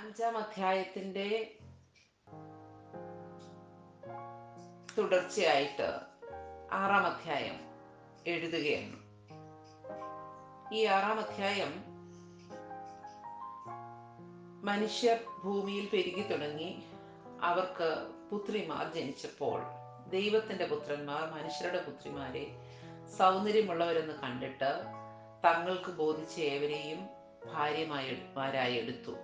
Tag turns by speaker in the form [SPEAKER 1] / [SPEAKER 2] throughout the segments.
[SPEAKER 1] അഞ്ചാം അധ്യായത്തിന്റെ തുടർച്ചയായിട്ട് ആറാം അധ്യായം എഴുതുകയാണ്. ഈ ആറാം അധ്യായം മനുഷ്യർ ഭൂമിയിൽ പെരുകി തുടങ്ങി. അവർക്ക് പുത്രിമാർ ജനിച്ചപ്പോൾ ദൈവത്തിന്റെ പുത്രന്മാർ മനുഷ്യരുടെ പുത്രിമാരെ സൗന്ദര്യമുള്ളവരെന്ന് കണ്ടിട്ട് തങ്ങൾക്ക് ബോധിച്ച ഏവരെയും ഭാര്യമാരായി എടുത്തു.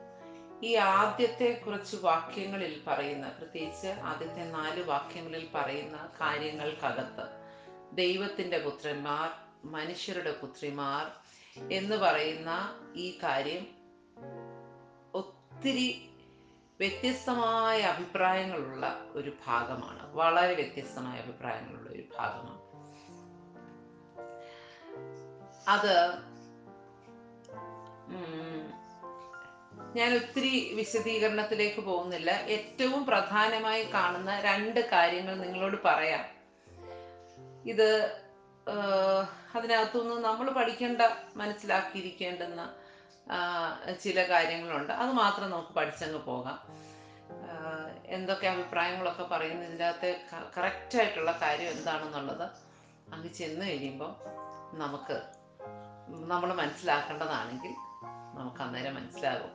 [SPEAKER 1] ഈ ആദ്യത്തെ കുറച്ച് വാക്യങ്ങളിൽ പറയുന്ന, പ്രത്യേകിച്ച് ആദ്യത്തെ 4 വാക്യങ്ങളിൽ പറയുന്ന കാര്യങ്ങൾക്കകത്ത് ദൈവത്തിന്റെ പുത്രന്മാർ മനുഷ്യരുടെ പുത്രിമാർ എന്ന് പറയുന്ന ഈ കാര്യം ഒത്തിരി വ്യത്യസ്തമായ അഭിപ്രായങ്ങളുള്ള ഒരു ഭാഗമാണ്. വളരെ വ്യത്യസ്തമായ അഭിപ്രായങ്ങളുള്ള ഒരു ഭാഗമാണ് അത്. ഞാൻ ഒത്തിരി വിശദീകരണത്തിലേക്ക് പോകുന്നില്ല. ഏറ്റവും പ്രധാനമായി കാണുന്ന 2 കാര്യങ്ങൾ നിങ്ങളോട് പറയാം. ഇത് അതിനകത്തുനിന്ന് നമ്മൾ പഠിക്കേണ്ട, മനസ്സിലാക്കിയിരിക്കേണ്ടുന്ന ചില കാര്യങ്ങളുണ്ട്. അത് മാത്രം നമുക്ക് പഠിച്ചങ്ങ് പോകാം. എന്തൊക്കെ അഭിപ്രായങ്ങളൊക്കെ പറയുന്നതിൻ്റെ അകത്തെ കറക്റ്റായിട്ടുള്ള കാര്യം എന്താണെന്നുള്ളത് അങ്ങ് ചെന്ന് കഴിയുമ്പോൾ നമ്മൾ മനസ്സിലാക്കേണ്ടതാണെങ്കിൽ നമുക്ക് അന്നേരം മനസ്സിലാകും.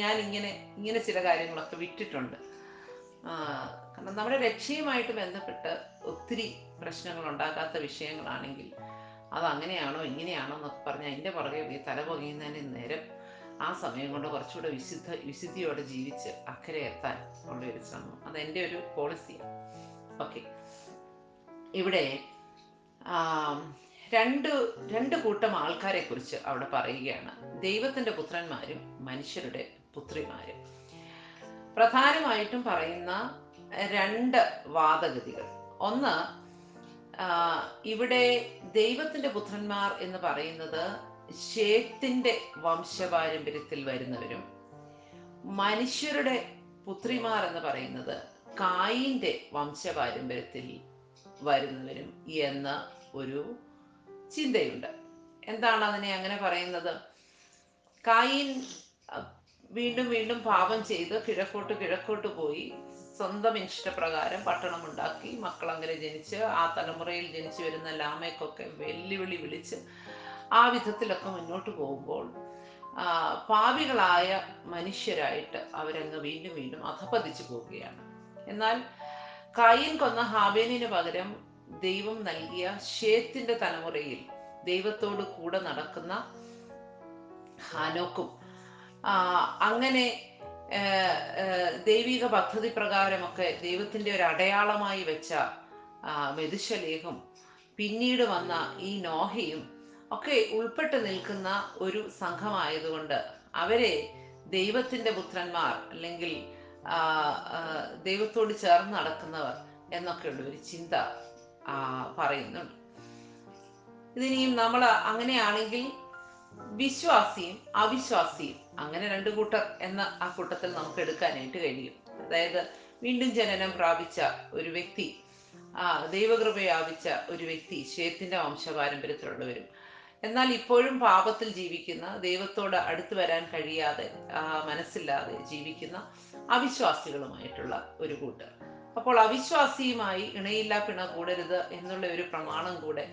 [SPEAKER 1] ഞാൻ ഇങ്ങനെ ചില കാര്യങ്ങളൊക്കെ വിട്ടിട്ടുണ്ട്. കാരണം നമ്മുടെ രക്ഷയുമായിട്ട് ബന്ധപ്പെട്ട് ഒത്തിരി പ്രശ്നങ്ങൾ ഉണ്ടാകാത്ത വിഷയങ്ങളാണെങ്കിൽ അതങ്ങനെയാണോ ഇങ്ങനെയാണോ എന്നൊക്കെ പറഞ്ഞ് അതിൻ്റെ പുറകെ പോയി തല പുകയുന്നതിന് നേരം ആ സമയം കൊണ്ട് കുറച്ചുകൂടെ വിശുദ്ധിയോടെ ജീവിച്ച് അക്കരെ എത്താൻ ഉള്ളൊരു ശ്രമം, അതെൻ്റെ ഒരു പോളിസിയാണ്. ഓക്കെ, ഇവിടെ രണ്ട് കൂട്ടം ആൾക്കാരെ കുറിച്ച് അവിടെ പറയുകയാണ്. ദൈവത്തിന്റെ പുത്രന്മാരും മനുഷ്യരുടെ പുത്രിമാരും. പ്രധാനമായിട്ടും പറയുന്ന 2 വാദഗതികൾ. ഒന്ന്, ഇവിടെ ദൈവത്തിന്റെ പുത്രന്മാർ എന്ന് പറയുന്നത് ശേത്തിന്റെ വംശപാരമ്പര്യത്തിൽ വരുന്നവരും, മനുഷ്യരുടെ പുത്രിമാർ എന്ന് പറയുന്നത് കായിന്റെ വംശപാരമ്പര്യത്തിൽ വരുന്നവരും എന്ന ഒരു ചിന്തയുണ്ട്. എന്താണ് അതിനെ അങ്ങനെ പറയുന്നത്? കായീൻ വീണ്ടും വീണ്ടും പാപം ചെയ്ത് കിഴക്കോട്ട് പോയി സ്വന്തം ഇഷ്ടപ്രകാരം പട്ടണം ഉണ്ടാക്കി, മക്കൾ അങ്ങനെ ജനിച്ച് ആ തലമുറയിൽ ജനിച്ചു വരുന്ന ലാമേക്കൊക്കെ വെല്ലുവിളി വിളിച്ച് ആ വിധത്തിലൊക്കെ മുന്നോട്ട് പോകുമ്പോൾ പാപികളായ മനുഷ്യരായിട്ട് അവരങ്ങ് വീണ്ടും വീണ്ടും അധപതിച്ചു പോവുകയാണ്. എന്നാൽ കായീൻ കൊന്ന ഹാബേലിന് പകരം ദൈവം നൽകിയ ശേത്തിന്റെ തലമുറയിൽ ദൈവത്തോട് കൂടെ നടക്കുന്ന ഹാനോക്കും അങ്ങനെ ദൈവിക പദ്ധതി പ്രകാരമൊക്കെ ദൈവത്തിന്റെ ഒരു അടയാളമായി വെച്ച മെതുശലേഹും പിന്നീട് വന്ന ഈ നോഹയും ഒക്കെ ഉൾപ്പെട്ട് നിൽക്കുന്ന ഒരു സംഘമായതുകൊണ്ട് അവരെ ദൈവത്തിന്റെ പുത്രന്മാർ അല്ലെങ്കിൽ ദൈവത്തോട് ചേർന്ന് നടക്കുന്നവർ എന്നൊക്കെയുള്ള ഒരു ചിന്ത പറയുന്നുണ്ട്. ഇതിനിയും നമ്മൾ അങ്ങനെയാണെങ്കിൽ വിശ്വാസിയും അവിശ്വാസിയും അങ്ങനെ 2 കൂട്ടർ എന്ന ആ കൂട്ടത്തിൽ നമുക്ക് എടുക്കാനായിട്ട് കഴിയും. അതായത് വീണ്ടും ജനനം പ്രാപിച്ച ഒരു വ്യക്തി, ദൈവകൃപ പ്രാപിച്ച ഒരു വ്യക്തി, ശേത്തിന്റെ വംശപാരമ്പര്യത്തിലുള്ളവരും, എന്നാൽ ഇപ്പോഴും പാപത്തിൽ ജീവിക്കുന്ന, ദൈവത്തോട് അടുത്ത് വരാൻ കഴിയാതെ മനസ്സില്ലാതെ ജീവിക്കുന്ന അവിശ്വാസികളുമായിട്ടുള്ള ഒരു കൂട്ടർ. അപ്പോൾ അവിശ്വാസിയുമായി ഇണയില്ലാ പിണ കൂടരുത് എന്നുള്ള ഒരു പ്രമാണം കൂടെ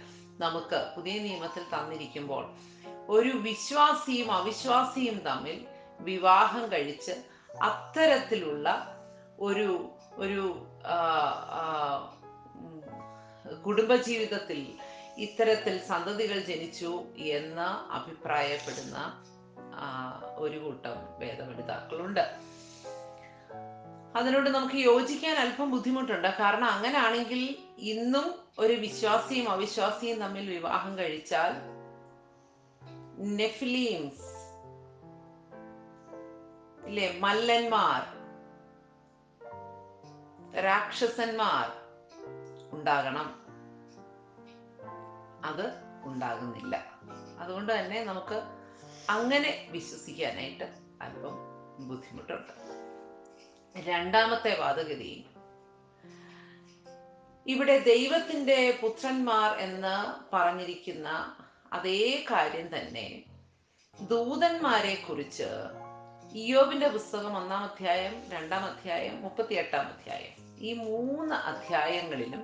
[SPEAKER 1] നമുക്ക് പുതിയ നിയമത്തിൽ തന്നിരിക്കുമ്പോൾ ഒരു വിശ്വാസിയും അവിശ്വാസിയും തമ്മിൽ വിവാഹം കഴിച്ച് അത്തരത്തിലുള്ള ഒരു ഒരു കുടുംബജീവിതത്തിൽ ഇത്തരത്തിൽ സന്തതികൾ ജനിച്ചു എന്ന് അഭിപ്രായപ്പെടുന്ന ഒരു കൂട്ടം വേദപണ്ഡിതാക്കളുണ്ട്. അതിനോട് നമുക്ക് യോജിക്കാൻ അല്പം ബുദ്ധിമുട്ടുണ്ട്. കാരണം അങ്ങനെയാണെങ്കിൽ ഇന്നും ഒരു വിശ്വാസിയും അവിശ്വാസിയും തമ്മിൽ വിവാഹം കഴിച്ചാൽ നെഫിലീംസ് ഇല്ലേ, മല്ലന്മാർ, രാക്ഷസന്മാർ ഉണ്ടാകണം. അത് ഉണ്ടാകുന്നില്ല. അതുകൊണ്ട് തന്നെ നമുക്ക് അങ്ങനെ വിശ്വസിക്കാനായിട്ട് അല്പം ബുദ്ധിമുട്ടുണ്ട്. രണ്ടാമത്തെ വാദഗതി, ഇവിടെ ദൈവത്തിന്റെ പുത്രന്മാർ എന്ന് പറഞ്ഞിരിക്കുന്ന അതേ കാര്യം തന്നെ ദൂതന്മാരെ കുറിച്ച് ഇയ്യോബിന്റെ പുസ്തകം 1-ാം അധ്യായം, 2-ാം അധ്യായം, 38-ാം അധ്യായം, ഈ 3 അധ്യായങ്ങളിലും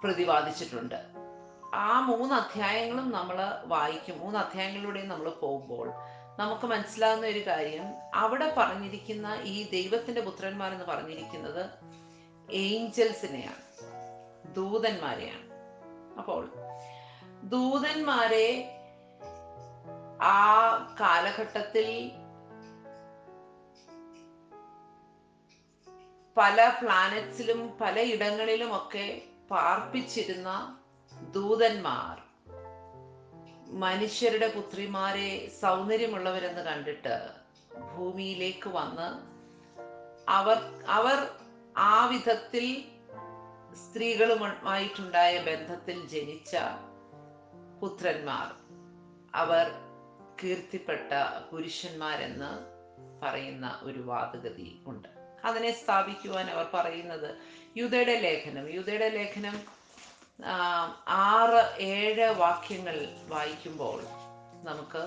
[SPEAKER 1] പ്രതിപാദിച്ചിട്ടുണ്ട്. ആ 3 അധ്യായങ്ങളും നമ്മൾ വായിക്കും. 3 അധ്യായങ്ങളിലൂടെയും നമ്മൾ പോകുമ്പോൾ നമുക്ക് മനസ്സിലാകുന്ന ഒരു കാര്യം, അവിടെ പറഞ്ഞിരിക്കുന്ന ഈ ദൈവത്തിന്റെ പുത്രന്മാർ എന്ന് പറഞ്ഞിരിക്കുന്നത് ഏഞ്ചൽസിനെയാണ്, ദൂതന്മാരെയാണ്. അപ്പോൾ ദൂതന്മാരെ ആ കാലഘട്ടത്തിൽ പല പ്ലാനറ്റ്സിലും പല ഇടങ്ങളിലുമൊക്കെ പാർപ്പിച്ചിരുന്ന ദൂതന്മാർ മനുഷ്യരുടെ പുത്രിമാരെ സൗന്ദര്യമുള്ളവരെന്ന് കണ്ടിട്ട് ഭൂമിയിലേക്ക് വന്ന് അവർ ആ വിധത്തിൽ സ്ത്രീകളുമായിട്ടുണ്ടായ ബന്ധത്തിൽ ജനിച്ച പുത്രന്മാർ, അവർ കീർത്തിപ്പെട്ട പുരുഷന്മാരെന്ന് പറയുന്ന ഒരു വാദഗതി ഉണ്ട്. അതിനെ സ്ഥാപിക്കുവാൻ അവർ പറയുന്നത് യൂദയുടെ ലേഖനം 6-7 വാക്യങ്ങൾ വായിക്കുമ്പോൾ നമുക്ക്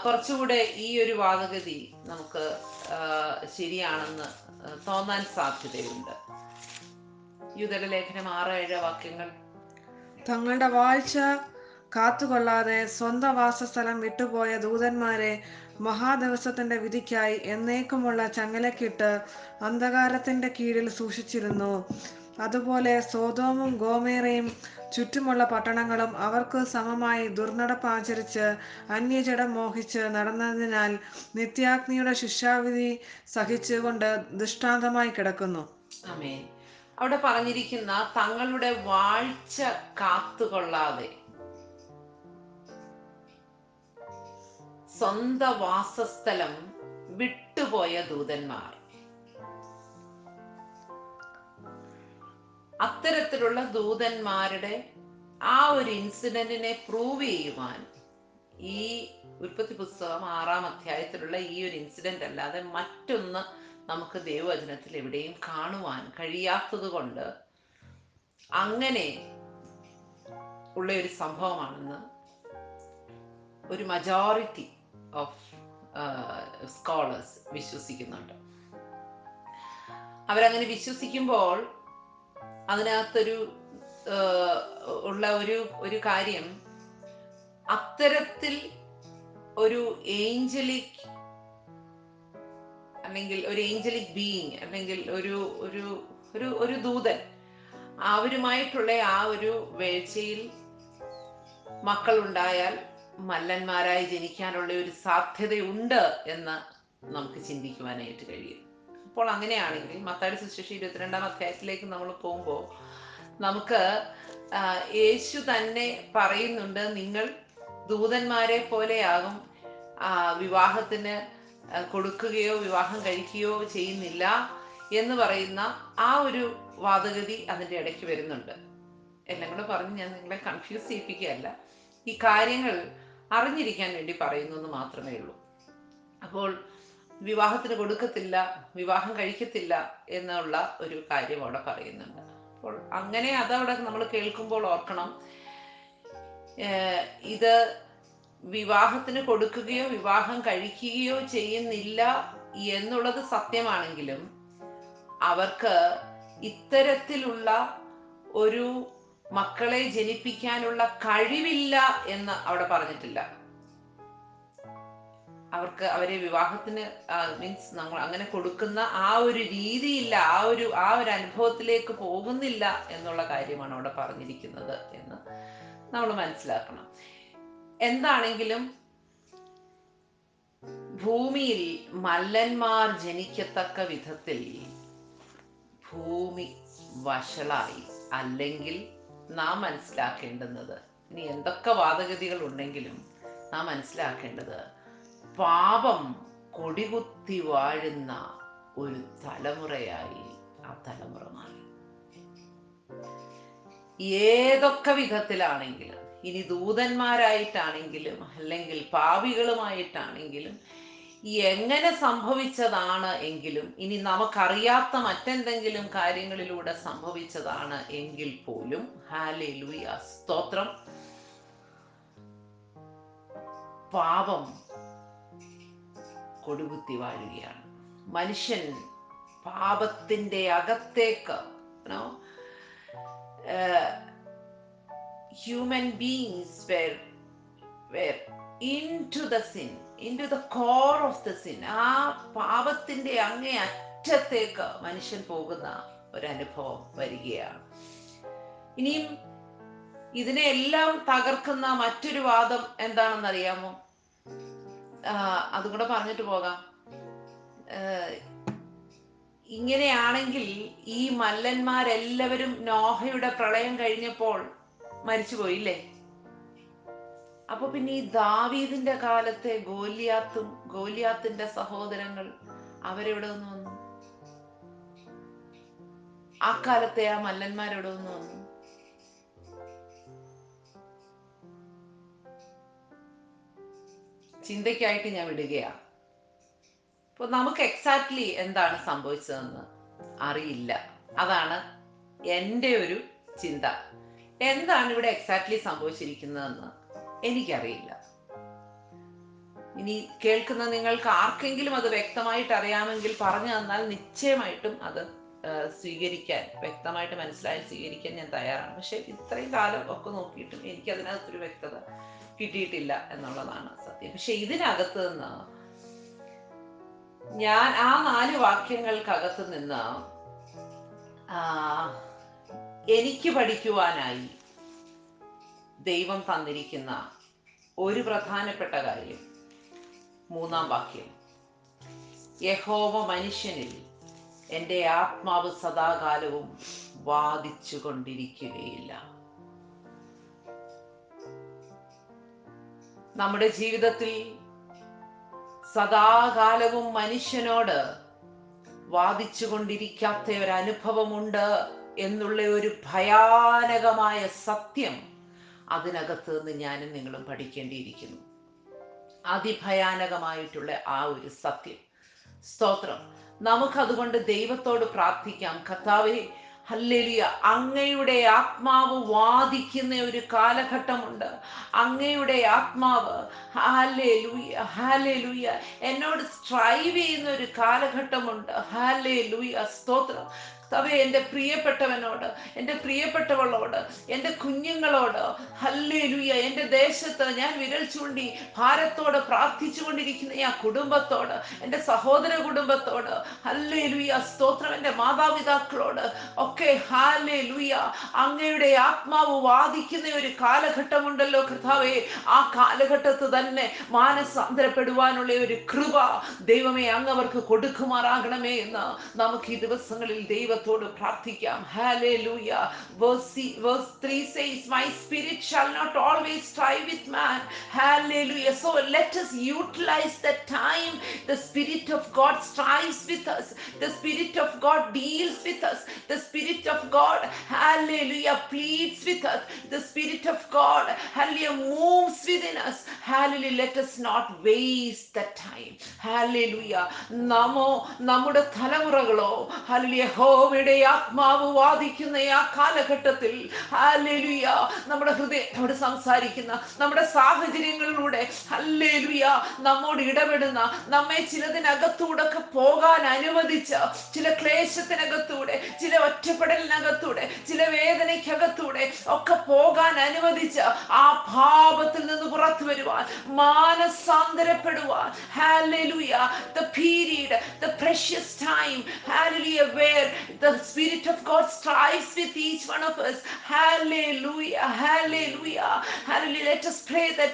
[SPEAKER 1] കുറച്ചുകൂടെ ഈ ഒരു വാദഗതി നമുക്ക് ശരിയാണെന്ന് തോന്നാൻ സാധ്യതയുണ്ട്. യൂദയുടെ ലേഖനം 6-7 വാക്യങ്ങൾ.
[SPEAKER 2] തങ്ങളുടെ വാഴ്ച കാത്തുകൊള്ളാതെ സ്വന്തം വാസസ്ഥലം വിട്ടുപോയ ദൂതന്മാരെ മഹാദിവസത്തിന്റെ വിധിക്കായി എന്നേക്കുമുള്ള ചങ്ങലക്കിട്ട് അന്ധകാരത്തിന്റെ കീഴിൽ സൂക്ഷിച്ചിരുന്നു. അതുപോലെ സോദോമും ഗോമേറയും ചുറ്റുമുള്ള പട്ടണങ്ങളും അവർക്ക് സമമായി ദുർനടപ്പാചരിച്ച് അന്യജഡം മോഹിച്ച് നടന്നതിനാൽ നിത്യാഗ്നിയുടെ ശിക്ഷാവിധി സഹിച്ചുകൊണ്ട് ദൃഷ്ടാന്തമായി കിടക്കുന്നു.
[SPEAKER 1] ആമേൻ. അവിടെ പറഞ്ഞിരിക്കുന്ന തങ്ങളുടെ വാഴ്ച കാത്തുകൊള്ളാതെ സ്വന്തം വാസസ്ഥലം വിട്ടുപോയ ദൂതന്മാർ, അത്തരത്തിലുള്ള ദൂതന്മാരുടെ ആ ഒരു ഇൻസിഡന്റിനെ പ്രൂവ് ചെയ്യുവാൻ ഈ ഉൽപ്പത്തി പുസ്തകം 6-ാം അധ്യായത്തിലുള്ള ഈ ഒരു ഇൻസിഡന്റ് അല്ലാതെ മറ്റൊന്ന് നമുക്ക് ദൈവവചനത്തിൽ എവിടെയും കാണുവാൻ കഴിയാത്തത് കൊണ്ട് അങ്ങനെ ഉള്ള ഒരു സംഭവമാണെന്ന് ഒരു മജോറിറ്റി ഓഫ് സ്കോളേഴ്സ് വിശ്വസിക്കുന്നുണ്ട്. അവരങ്ങനെ വിശ്വസിക്കുമ്പോൾ അതിനകത്തൊരു ഉള്ള ഒരു കാര്യം, അത്തരത്തിൽ ഒരു ഏഞ്ചലിക് അല്ലെങ്കിൽ ഒരു ഏഞ്ചലിക് ബീയിങ് അല്ലെങ്കിൽ ഒരു ദൂതൻ അവരുമായിട്ടുള്ള ആ ഒരു വേഴ്ചയിൽ മക്കളുണ്ടായാൽ മല്ലന്മാരായി ജനിക്കാനുള്ള ഒരു സാധ്യതയുണ്ട് എന്ന് നമുക്ക് ചിന്തിക്കുവാനായിട്ട് കഴിയും. അപ്പോൾ അങ്ങനെയാണെങ്കിൽ മത്തായിയുടെ സുവിശേഷം 22-ാം അധ്യായത്തിലേക്ക് നമ്മൾ പോകുമ്പോൾ നമുക്ക് യേശു തന്നെ പറയുന്നുണ്ട്, നിങ്ങൾ ദൂതന്മാരെ പോലെയാകും, വിവാഹത്തിന് കൊടുക്കുകയോ വിവാഹം കഴിക്കുകയോ ചെയ്യുന്നില്ല എന്ന് പറയുന്ന ആ ഒരു വാദഗതി അതിൻ്റെ ഇടയ്ക്ക് വരുന്നുണ്ട്. എല്ലാം കൂടെ പറഞ്ഞ് ഞാൻ നിങ്ങളെ കൺഫ്യൂസ് ചെയ്യിപ്പിക്കുകയല്ല, ഈ കാര്യങ്ങൾ അറിഞ്ഞിരിക്കാൻ വേണ്ടി പറയുന്നു എന്ന് മാത്രമേ ഉള്ളൂ. അപ്പോൾ വിവാഹത്തിന് കൊടുക്കത്തില്ല, വിവാഹം കഴിക്കത്തില്ല എന്നുള്ള ഒരു കാര്യം അവിടെ പറയുന്നുണ്ട്. അപ്പോൾ അങ്ങനെ അതവിടെ നമ്മൾ കേൾക്കുമ്പോൾ ഓർക്കണം, ഇത് വിവാഹത്തിന് കൊടുക്കുകയോ വിവാഹം കഴിക്കുകയോ ചെയ്യുന്നില്ല എന്നുള്ളത് സത്യമാണെങ്കിലും അവർക്ക് ഇത്തരത്തിലുള്ള ഒരു മക്കളെ ജനിപ്പിക്കാനുള്ള കഴിവില്ല എന്ന് അവിടെ പറഞ്ഞിട്ടില്ല. അവരെ വിവാഹത്തിന് മീൻസ് നമ്മൾ അങ്ങനെ കൊടുക്കുന്ന ആ ഒരു രീതിയില്ല, ആ ഒരു അനുഭവത്തിലേക്ക് പോകുന്നില്ല എന്നുള്ള കാര്യമാണ് അവിടെ പറഞ്ഞിരിക്കുന്നത് എന്ന് നമ്മൾ മനസ്സിലാക്കണം. എന്താണെങ്കിലും ഭൂമിയിൽ മല്ലന്മാർ ജനിക്കത്തക്ക വിധത്തിൽ ഭൂമി വഷളായി. അല്ലെങ്കിൽ നാം മനസ്സിലാക്കേണ്ടുന്നത്, ഇനി എന്തൊക്കെ വാദഗതികൾ ഉണ്ടെങ്കിലും നാം മനസ്സിലാക്കേണ്ടത്, പാപം കൊടികുത്തി വാഴുന്ന ഒരു തലമുറയായി ആ തലമുറ മാറി. ഏതൊക്കെ വിധത്തിലാണെങ്കിലും, ഇനി ദൂതന്മാരായിട്ടാണെങ്കിലും അല്ലെങ്കിൽ പാപികളുമായിട്ടാണെങ്കിലും, എങ്ങനെ സംഭവിച്ചതാണ് എങ്കിലും, ഇനി നമുക്കറിയാത്ത മറ്റെന്തെങ്കിലും കാര്യങ്ങളിലൂടെ സംഭവിച്ചതാണ് എങ്കിൽ പോലും, ഹല്ലേലൂയ, സ്തോത്രം, പാപം കൊടുകുത്തി വാഴുകയാണ്. മനുഷ്യൻ പാപത്തിന്റെ അകത്തേക്ക്, human beings were into the sin, into the core of the sin. ആ പാപത്തിന്റെ അങ്ങേ അറ്റത്തേക്ക് മനുഷ്യൻ പോകുന്ന ഒരനുഭവം വരികയാണ്. ഇനിയും ഇതിനെല്ലാം തകർക്കുന്ന മറ്റൊരു വാദം എന്താണെന്ന് അറിയാമോ? അതും കൂടെ പറഞ്ഞിട്ട് പോകാം. ഇങ്ങനെയാണെങ്കിൽ ഈ മല്ലന്മാരെല്ലാവരും നോഹയുടെ പ്രളയം കഴിഞ്ഞപ്പോൾ മരിച്ചുപോയില്ലേ? അപ്പൊ പിന്നെ ഈ ദാവീദിന്റെ കാലത്തെ ഗോലിയാത്തിന്റെ സഹോദരങ്ങൾ അവരെവിടെ നിന്ന് വന്നു? ആ കാലത്തെ ആ മല്ലന്മാരെവിടെ നിന്ന് വന്നു? ചിന്തയ്ക്കായിട്ട് ഞാൻ വിടുകയാണ്. അപ്പൊ നമുക്ക് എക്സാക്ട്ലി എന്താണ് സംഭവിച്ചതെന്ന് അറിയില്ല. അതാണ് എൻ്റെ ഒരു ചിന്ത. എന്താണ് ഇവിടെ എക്സാക്ട്ലി സംഭവിച്ചിരിക്കുന്നതെന്ന് എനിക്കറിയില്ല. ഇനി കേൾക്കുന്ന നിങ്ങൾക്ക് ആർക്കെങ്കിലും അത് വ്യക്തമായിട്ട് അറിയാമെങ്കിൽ പറഞ്ഞു തന്നാൽ നിശ്ചയമായിട്ടും അത് സ്വീകരിക്കാൻ, വ്യക്തമായിട്ട് മനസ്സിലായി സ്വീകരിക്കാൻ ഞാൻ തയ്യാറാണ്. പക്ഷെ ഇത്രയും കാലം ഒക്കെ നോക്കിയിട്ടും എനിക്ക് അതിനകത്തൊരു വ്യക്തത കിട്ടിയിട്ടില്ല എന്നുള്ളതാണ് സത്യം. പക്ഷെ ഇതിനകത്ത് നിന്ന് ഞാൻ ആ 4 വാക്യങ്ങൾക്കകത്ത് നിന്ന് എനിക്ക് പഠിക്കുവാനായി ദൈവം തന്നിരിക്കുന്ന ഒരു പ്രധാനപ്പെട്ട കാര്യം, 3-ാം വാക്യം, യഹോവ മനുഷ്യനിൽ എൻ്റെ ആത്മാവ് സദാകാലവും വാദിച്ചു കൊണ്ടിരിക്കുകയില്ല. നമ്മുടെ ജീവിതത്തിൽ സദാകാലവും മനുഷ്യനോട് വാദിച്ചു കൊണ്ടിരിക്കാത്ത ഒരനുഭവമുണ്ട് എന്നുള്ള ഒരു ഭയാനകമായ സത്യം അതിനകത്ത് നിന്ന് ഞാനും നിങ്ങളും പഠിക്കേണ്ടിയിരിക്കുന്നു. അതിഭയാനകമായിട്ടുള്ള ആ ഒരു സത്യം. സ്തോത്രം. നമുക്കതുകൊണ്ട് ദൈവത്തോട് പ്രാർത്ഥിക്കാം, കർത്താവേ, ഹല്ലേലൂയ, അങ്ങയുടെ ആത്മാവ് വാദിക്കുന്ന ഒരു കാലഘട്ടമുണ്ട്. അങ്ങയുടെ ആത്മാവ് ഹല്ലേലൂയ ഹല്ലേലൂയ എന്നോട് സ്ട്രൈവ് ചെയ്യുന്ന ഒരു കാലഘട്ടമുണ്ട്. ഹല്ലേലൂയ, സ്തോത്രം. കർത്താവേ, എൻ്റെ പ്രിയപ്പെട്ടവനോട്, എൻ്റെ പ്രിയപ്പെട്ടവളോട്, എൻ്റെ കുഞ്ഞുങ്ങളോട്, ഹല്ലേലൂയ, എൻ്റെ ദേശത്ത് ഞാൻ വിരൽ ചൂണ്ടി ഭാരത്തോട് പ്രാർത്ഥിച്ചു കൊണ്ടിരിക്കുന്ന ആ കുടുംബത്തോട്, എൻ്റെ സഹോദര കുടുംബത്തോട്, ഹല്ലേലൂയ, സ്തോത്രം, എൻ്റെ മാതാപിതാക്കളോട് ഒക്കെ ഹല്ലേലൂയ, അങ്ങയുടെ ആത്മാവ് വാദിക്കുന്ന ഒരു കാലഘട്ടമുണ്ടല്ലോ കർത്താവേ. ആ കാലഘട്ടത്ത് തന്നെ മാനസാന്തരപ്പെടുവാനുള്ള ഒരു കൃപ ദൈവമേ അങ്ങ് അവർക്ക് കൊടുക്കുമാറാകണമേ എന്ന് നമുക്ക് ഈ ദിവസങ്ങളിൽ ദൈവത്തോട് പ്രാർത്ഥിക്കാം. Hallelujah. Verse 3 says, my spirit shall not always strive with man. Hallelujah. So let us utilize the time the Spirit of God strives with us. The Spirit of God deals with us. The Spirit of God, hallelujah, pleads with us. The Spirit of God, hallelujah, moves within us. Hallelujah. Let us not waste the time. Hallelujah. നമ്മുടെ തലമുറകളോ hallelujah യഹോവയുടെ ആത്മാവ് വാദിക്കുന്ന ആ കാലഘട്ടത്തിൽ hallelujah നമ്മുടെ ഹൃദയത്തോട് സംസാരിക്കുന്ന, നമ്മുടെ സാഹചര്യങ്ങളിലൂടെ ഹല്ലേലൂയ നമ്മോട് ഇടപെടുന്ന, നമ്മെ ചിലതിനകത്തൂടെ പോകാൻ അനുവദിച്ച, ചില ക്ലേശത്തിനകത്തൂടെ, ചില ഒറ്റപ്പെടലിനകത്തൂടെ, ചില വേദനയ്ക്കകത്തൂടെ ഒക്കെ പോകാൻ അനുവദിച്ച ആ പാപത്തിൽ നിന്ന് പുറത്തു വരുവാൻ, മാനസാന്തരപ്പെടുവാൻ, hallelujah, the period, the precious time, hallelujah, where the Spirit of God strives with each one of us. Hallelujah, hallelujah, hallelujah. Let us pray that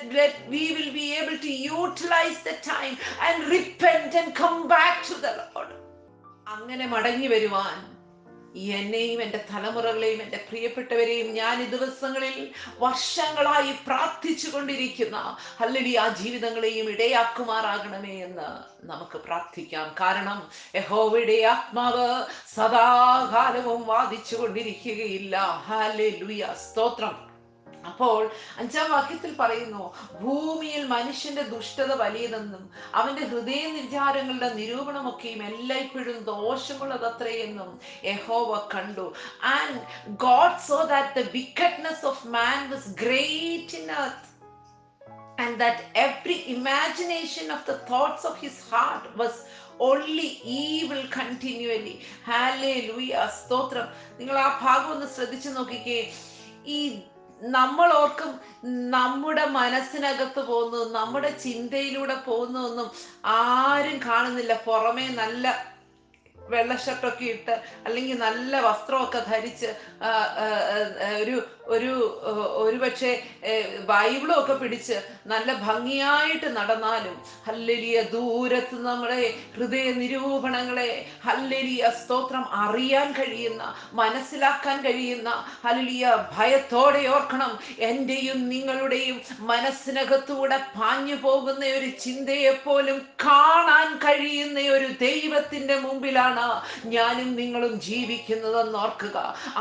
[SPEAKER 1] we will be able to utilize the time and repent and come back to the Lord. അങ്ങനെ മടങ്ങി വരുവാൻ എന്നെയും എൻ്റെ തലമുറകളെയും എൻ്റെ പ്രിയപ്പെട്ടവരെയും ഞാൻ ഈ ദിവസങ്ങളിൽ വർഷങ്ങളായി പ്രാർത്ഥിച്ചു കൊണ്ടിരിക്കുന്ന ഹല്ലേലൂയ ആ ജീവിതങ്ങളെയും ഇടയാക്കുമാറാകണമേ എന്ന് നമുക്ക് പ്രാർത്ഥിക്കാം. കാരണം യഹോവയുടെ ആത്മാവ് സദാകാലവും വാദിച്ചു കൊണ്ടിരിക്കുകയില്ല. ഹല്ലേലൂയ, സ്തോത്രം. അപ്പോൾ 5-ാം വാക്യത്തിൽ പറയുന്നു, ഭൂമിയിൽ മനുഷ്യന്റെ ദുഷ്ടത വലിയതെന്നും അവന്റെ ഹൃദയ വിചാരങ്ങളുടെ നിരൂപണമൊക്കെയും എല്ലായ്പ്പോഴും ദോഷമുള്ളതത്രയെന്നും യഹോവ കണ്ടു. And God saw that the wickedness of man was great in earth. and that every imagination of the thoughts of his heart was only evil continually. Hallelujah, സ്തോത്രം. നിങ്ങൾ ആ ഭാഗം ഒന്ന് ശ്രദ്ധിച്ചു നോക്കിക്കേ. ഈ നമ്മൾ ഓർക്കും നമ്മുടെ മനസ്സിനകത്ത് പോകുന്നു, നമ്മുടെ ചിന്തയിലൂടെ പോകുന്നതൊന്നും ആരും കാണുന്നില്ല. പുറമേ നല്ല വെള്ള ഷർട്ടൊക്കെ ഇട്ട് അല്ലെങ്കിൽ നല്ല വസ്ത്രമൊക്കെ ധരിച്ച് ആ, ആ, ആ, ഒരു ഒരു ഒരുപക്ഷെ ബൈബിളും ഒക്കെ പിടിച്ച് നല്ല ഭംഗിയായിട്ട് നടന്നാലും ഹല്ലേലൂയ, ദൂരത്ത് നമ്മുടെ ഹൃദയ നിരൂപണങ്ങളെ ഹല്ലേലൂയ സ്തോത്രം അറിയാൻ കഴിയുന്ന, മനസ്സിലാക്കാൻ കഴിയുന്ന, ഹല്ലേലൂയ ഭയത്തോടെ ഓർക്കണം, എന്റെയും നിങ്ങളുടെയും മനസ്സിനകത്തൂടെ പാഞ്ഞു പോകുന്ന ഒരു ചിന്തയെ പോലും കാണാൻ കഴിയുന്ന ഒരു ദൈവത്തിന്റെ മുമ്പിലാണ് ഞാനും നിങ്ങളും ജീവിക്കുന്നതെന്ന് ഓർക്കുക.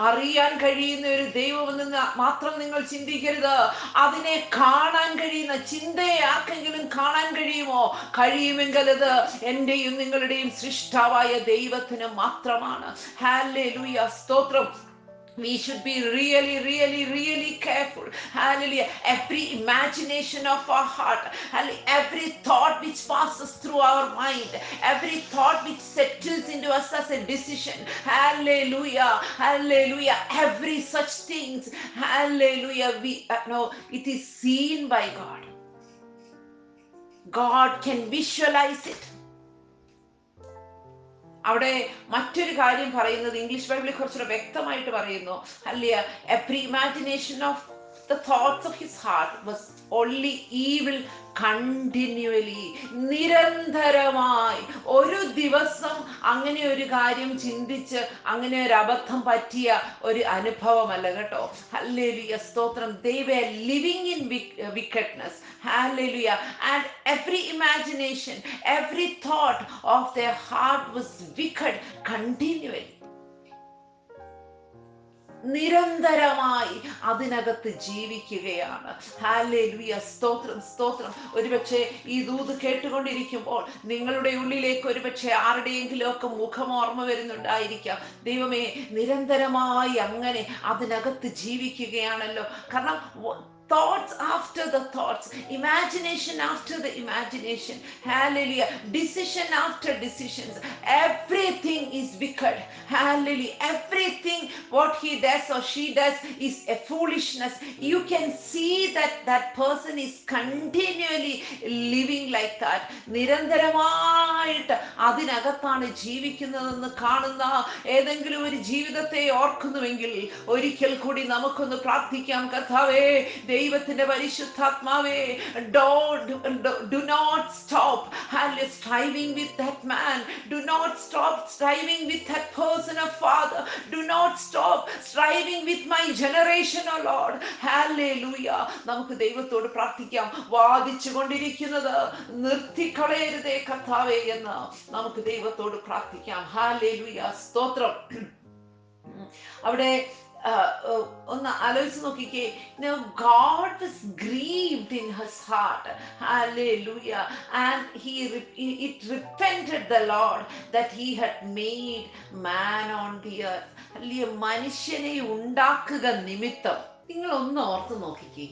[SPEAKER 1] അറിയാൻ കഴിയുന്ന ഒരു ദൈവമെന്ന് മാത്രം നിങ്ങൾ ചിന്തിക്കരുത്. അതിനെ കാണാൻ കഴിയുന്ന ചിന്തയെ ആർക്കെങ്കിലും കാണാൻ കഴിയുമോ? കഴിയുമെങ്കിൽ അത് എന്റെയും നിങ്ങളുടെയും സൃഷ്ടാവായ ദൈവത്തിന് മാത്രമാണ്. ഹല്ലേലൂയ, സ്തോത്രം. We should be really, really, really careful. Hallelujah. Every imagination of our heart, every thought which passes through our mind, every thought which settles into us as a decision. Hallelujah. Hallelujah. Every such things. Hallelujah. No, it is seen by God. God can visualize it. അവിടെ മറ്റൊരു കാര്യം പറയുന്നത് English ബൈബിളിൽ കുറച്ചുകൂടെ വ്യക്തമായിട്ട് പറയുന്നു. Hallelujah, every imagination of the thoughts of his heart was only evil continually. നിരന്തരമായി. ഒരു ദിവസം അങ്ങനെ ഒരു കാര്യം ചിന്തിച്ച് അങ്ങനെ ഒരു അബദ്ധം പറ്റിയ ഒരു അനുഭവമല്ല കേട്ടോ. ഹല്ലേലൂയ, സ്തോത്രം. They were living in wickedness. Hallelujah. And every imagination, every thought of their heart was wicked continually. നിരന്തരമായി അതിനകത്ത് ജീവിക്കുകയാണ്. ഹല്ലേലൂയ, സ്തോത്രം, സ്തോത്രം. ഒരുപക്ഷെ ഈ ദൂത് കേട്ടുകൊണ്ടിരിക്കുമ്പോൾ നിങ്ങളുടെ ഉള്ളിലേക്ക് ഒരുപക്ഷെ ആരുടെയെങ്കിലും ഒക്കെ മുഖം ഓർമ്മ വരുന്നുണ്ടായിരിക്കാം. ദൈവമേ, നിരന്തരമായി അങ്ങനെ അതിനകത്ത് ജീവിക്കുകയാണല്ലോ. കാരണം thoughts after the thoughts, imagination after the imagination, hallelujah, decision after decisions, everything is wicked. Hallelujah, everything what he does or she does is a foolishness. You can see that that person is continually living like that. നിരന്തരമായിട്ട് അതിനകത്താണ് ജീവിക്കുന്നതെന്ന് കാണുന്ന ഏതെങ്കിലും ഒരു ജീവിതത്തെ ഓർക്കുന്നുവെങ്കിൽ ഒരിക്കൽ കൂടി നമുക്കൊന്ന് പ്രാർത്ഥിക്കാം. കർത്താവേ, ദൈവത്തിന്റെ പരിശുദ്ധാത്മാവേ, do not stop striving with that man. Do not stop striving with that person, of Father. Do not stop striving with my generation, oh Lord. Hallelujah. നമുക്ക് ദൈവത്തോട് പ്രാർത്ഥിക്കാം. വാദിച്ചു കൊണ്ടിരിക്കുന്നത് നിർത്തിക്കളയരുതേ കർത്താവേ എന്ന് നമുക്ക് ദൈവത്തോട് പ്രാർത്ഥിക്കാം. Hallelujah, സ്തോത്രം. അവിടെ ഒന്ന് ആലോചിച്ച് നോക്കിക്കേ. God was grieved in his heart. Hallelujah. And it repented the Lord that he had made man on the earth. അല്ലേ, മനുഷ്യനെ ഉണ്ടാക്കുക നിമിത്തം. നിങ്ങൾ ഒന്ന് ഓർത്ത് നോക്കിക്കേ,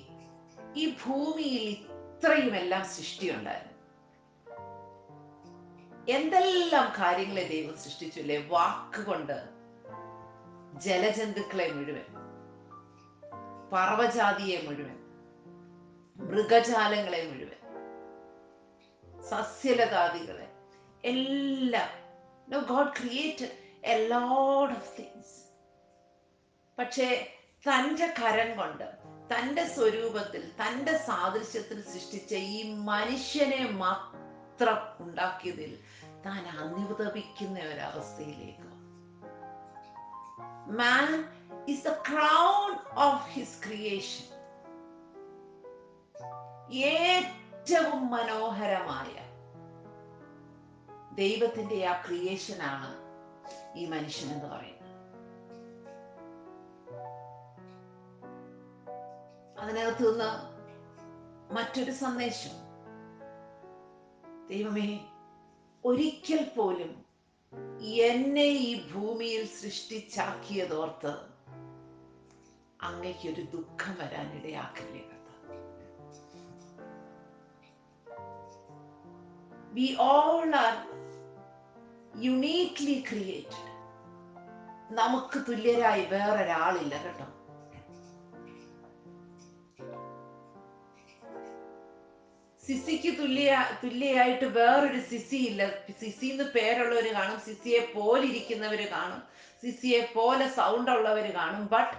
[SPEAKER 1] ഈ ഭൂമിയിൽ ഇത്രയും എല്ലാം സൃഷ്ടിയുണ്ടായിരുന്നു. എന്തെല്ലാം കാര്യങ്ങളെ ദൈവം സൃഷ്ടിച്ചില്ലേ? വാക്കുകൊണ്ട് ജലജന്തുക്കളെ മുഴുവൻ, പർവ്വജാതിയെ മുഴുവൻ, മൃഗജാലങ്ങളെ മുഴുവൻ, സസ്യലതാദികളെ എല്ലാം. God created a lot of things. പക്ഷേ തൻ്റെ കരം കൊണ്ട് തൻ്റെ സ്വരൂപത്തിൽ തൻ്റെ സാദൃശ്യത്തിൽ സൃഷ്ടിച്ച ഈ മനുഷ്യനെ മാത്രം ഉണ്ടാക്കിയതിൽ താൻ അനുതപിക്കുന്ന ഒരവസ്ഥയിലേക്ക്. Man is the crown of his creation. ഏറ്റവും മനോഹരമായ ദൈവത്തിന്റെ ആ ക്രിയേഷനാണ് ഈ മനുഷ്യൻ എന്ന് പറയുന്നത്. അതിനകത്ത് നിന്ന് മറ്റൊരു സന്ദേശം, ദൈവമേ, ഒരിക്കൽ പോലും എന്നെ ഈ ഭൂമിയിൽ സൃഷ്ടിച്ചാക്കിയതോർത്ത് അങ്ങയ്ക്കൊരു ദുഃഖം വരാൻ ഇടയാക്കില്ലേ കർത്താവേ. We all are uniquely created. നമുക്ക് തുല്യരായി വേറൊരാളില്ല കേട്ടോ. സിസിക്ക് തുല്യയായിട്ട് വേറൊരു സിസി ഇല്ല. സിസി എന്ന് പേരുള്ളവര് കാണും, സിസിയെ പോലെ ഇരിക്കുന്നവര് കാണും, സിസിയെ പോലെ സൗണ്ട് ഉള്ളവര് കാണും. But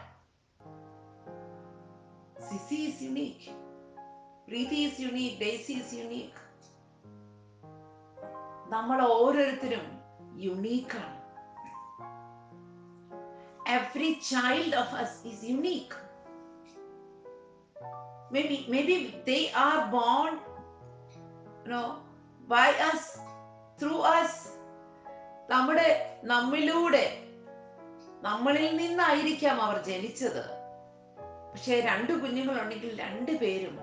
[SPEAKER 1] Sisi is unique, Preethi is unique, Daisy is unique. നമ്മൾ ഓരോരുത്തരും യുണീക്കാണ്. Every child of us is unique. Maybe they are born, by us, through us. നമ്മളിലൂടെ, നമ്മളിൽ നിന്നായിരിക്കാം അവർ ജനിച്ചത്. പക്ഷെ 2 കുഞ്ഞുങ്ങളുണ്ടെങ്കിൽ 2 പേരും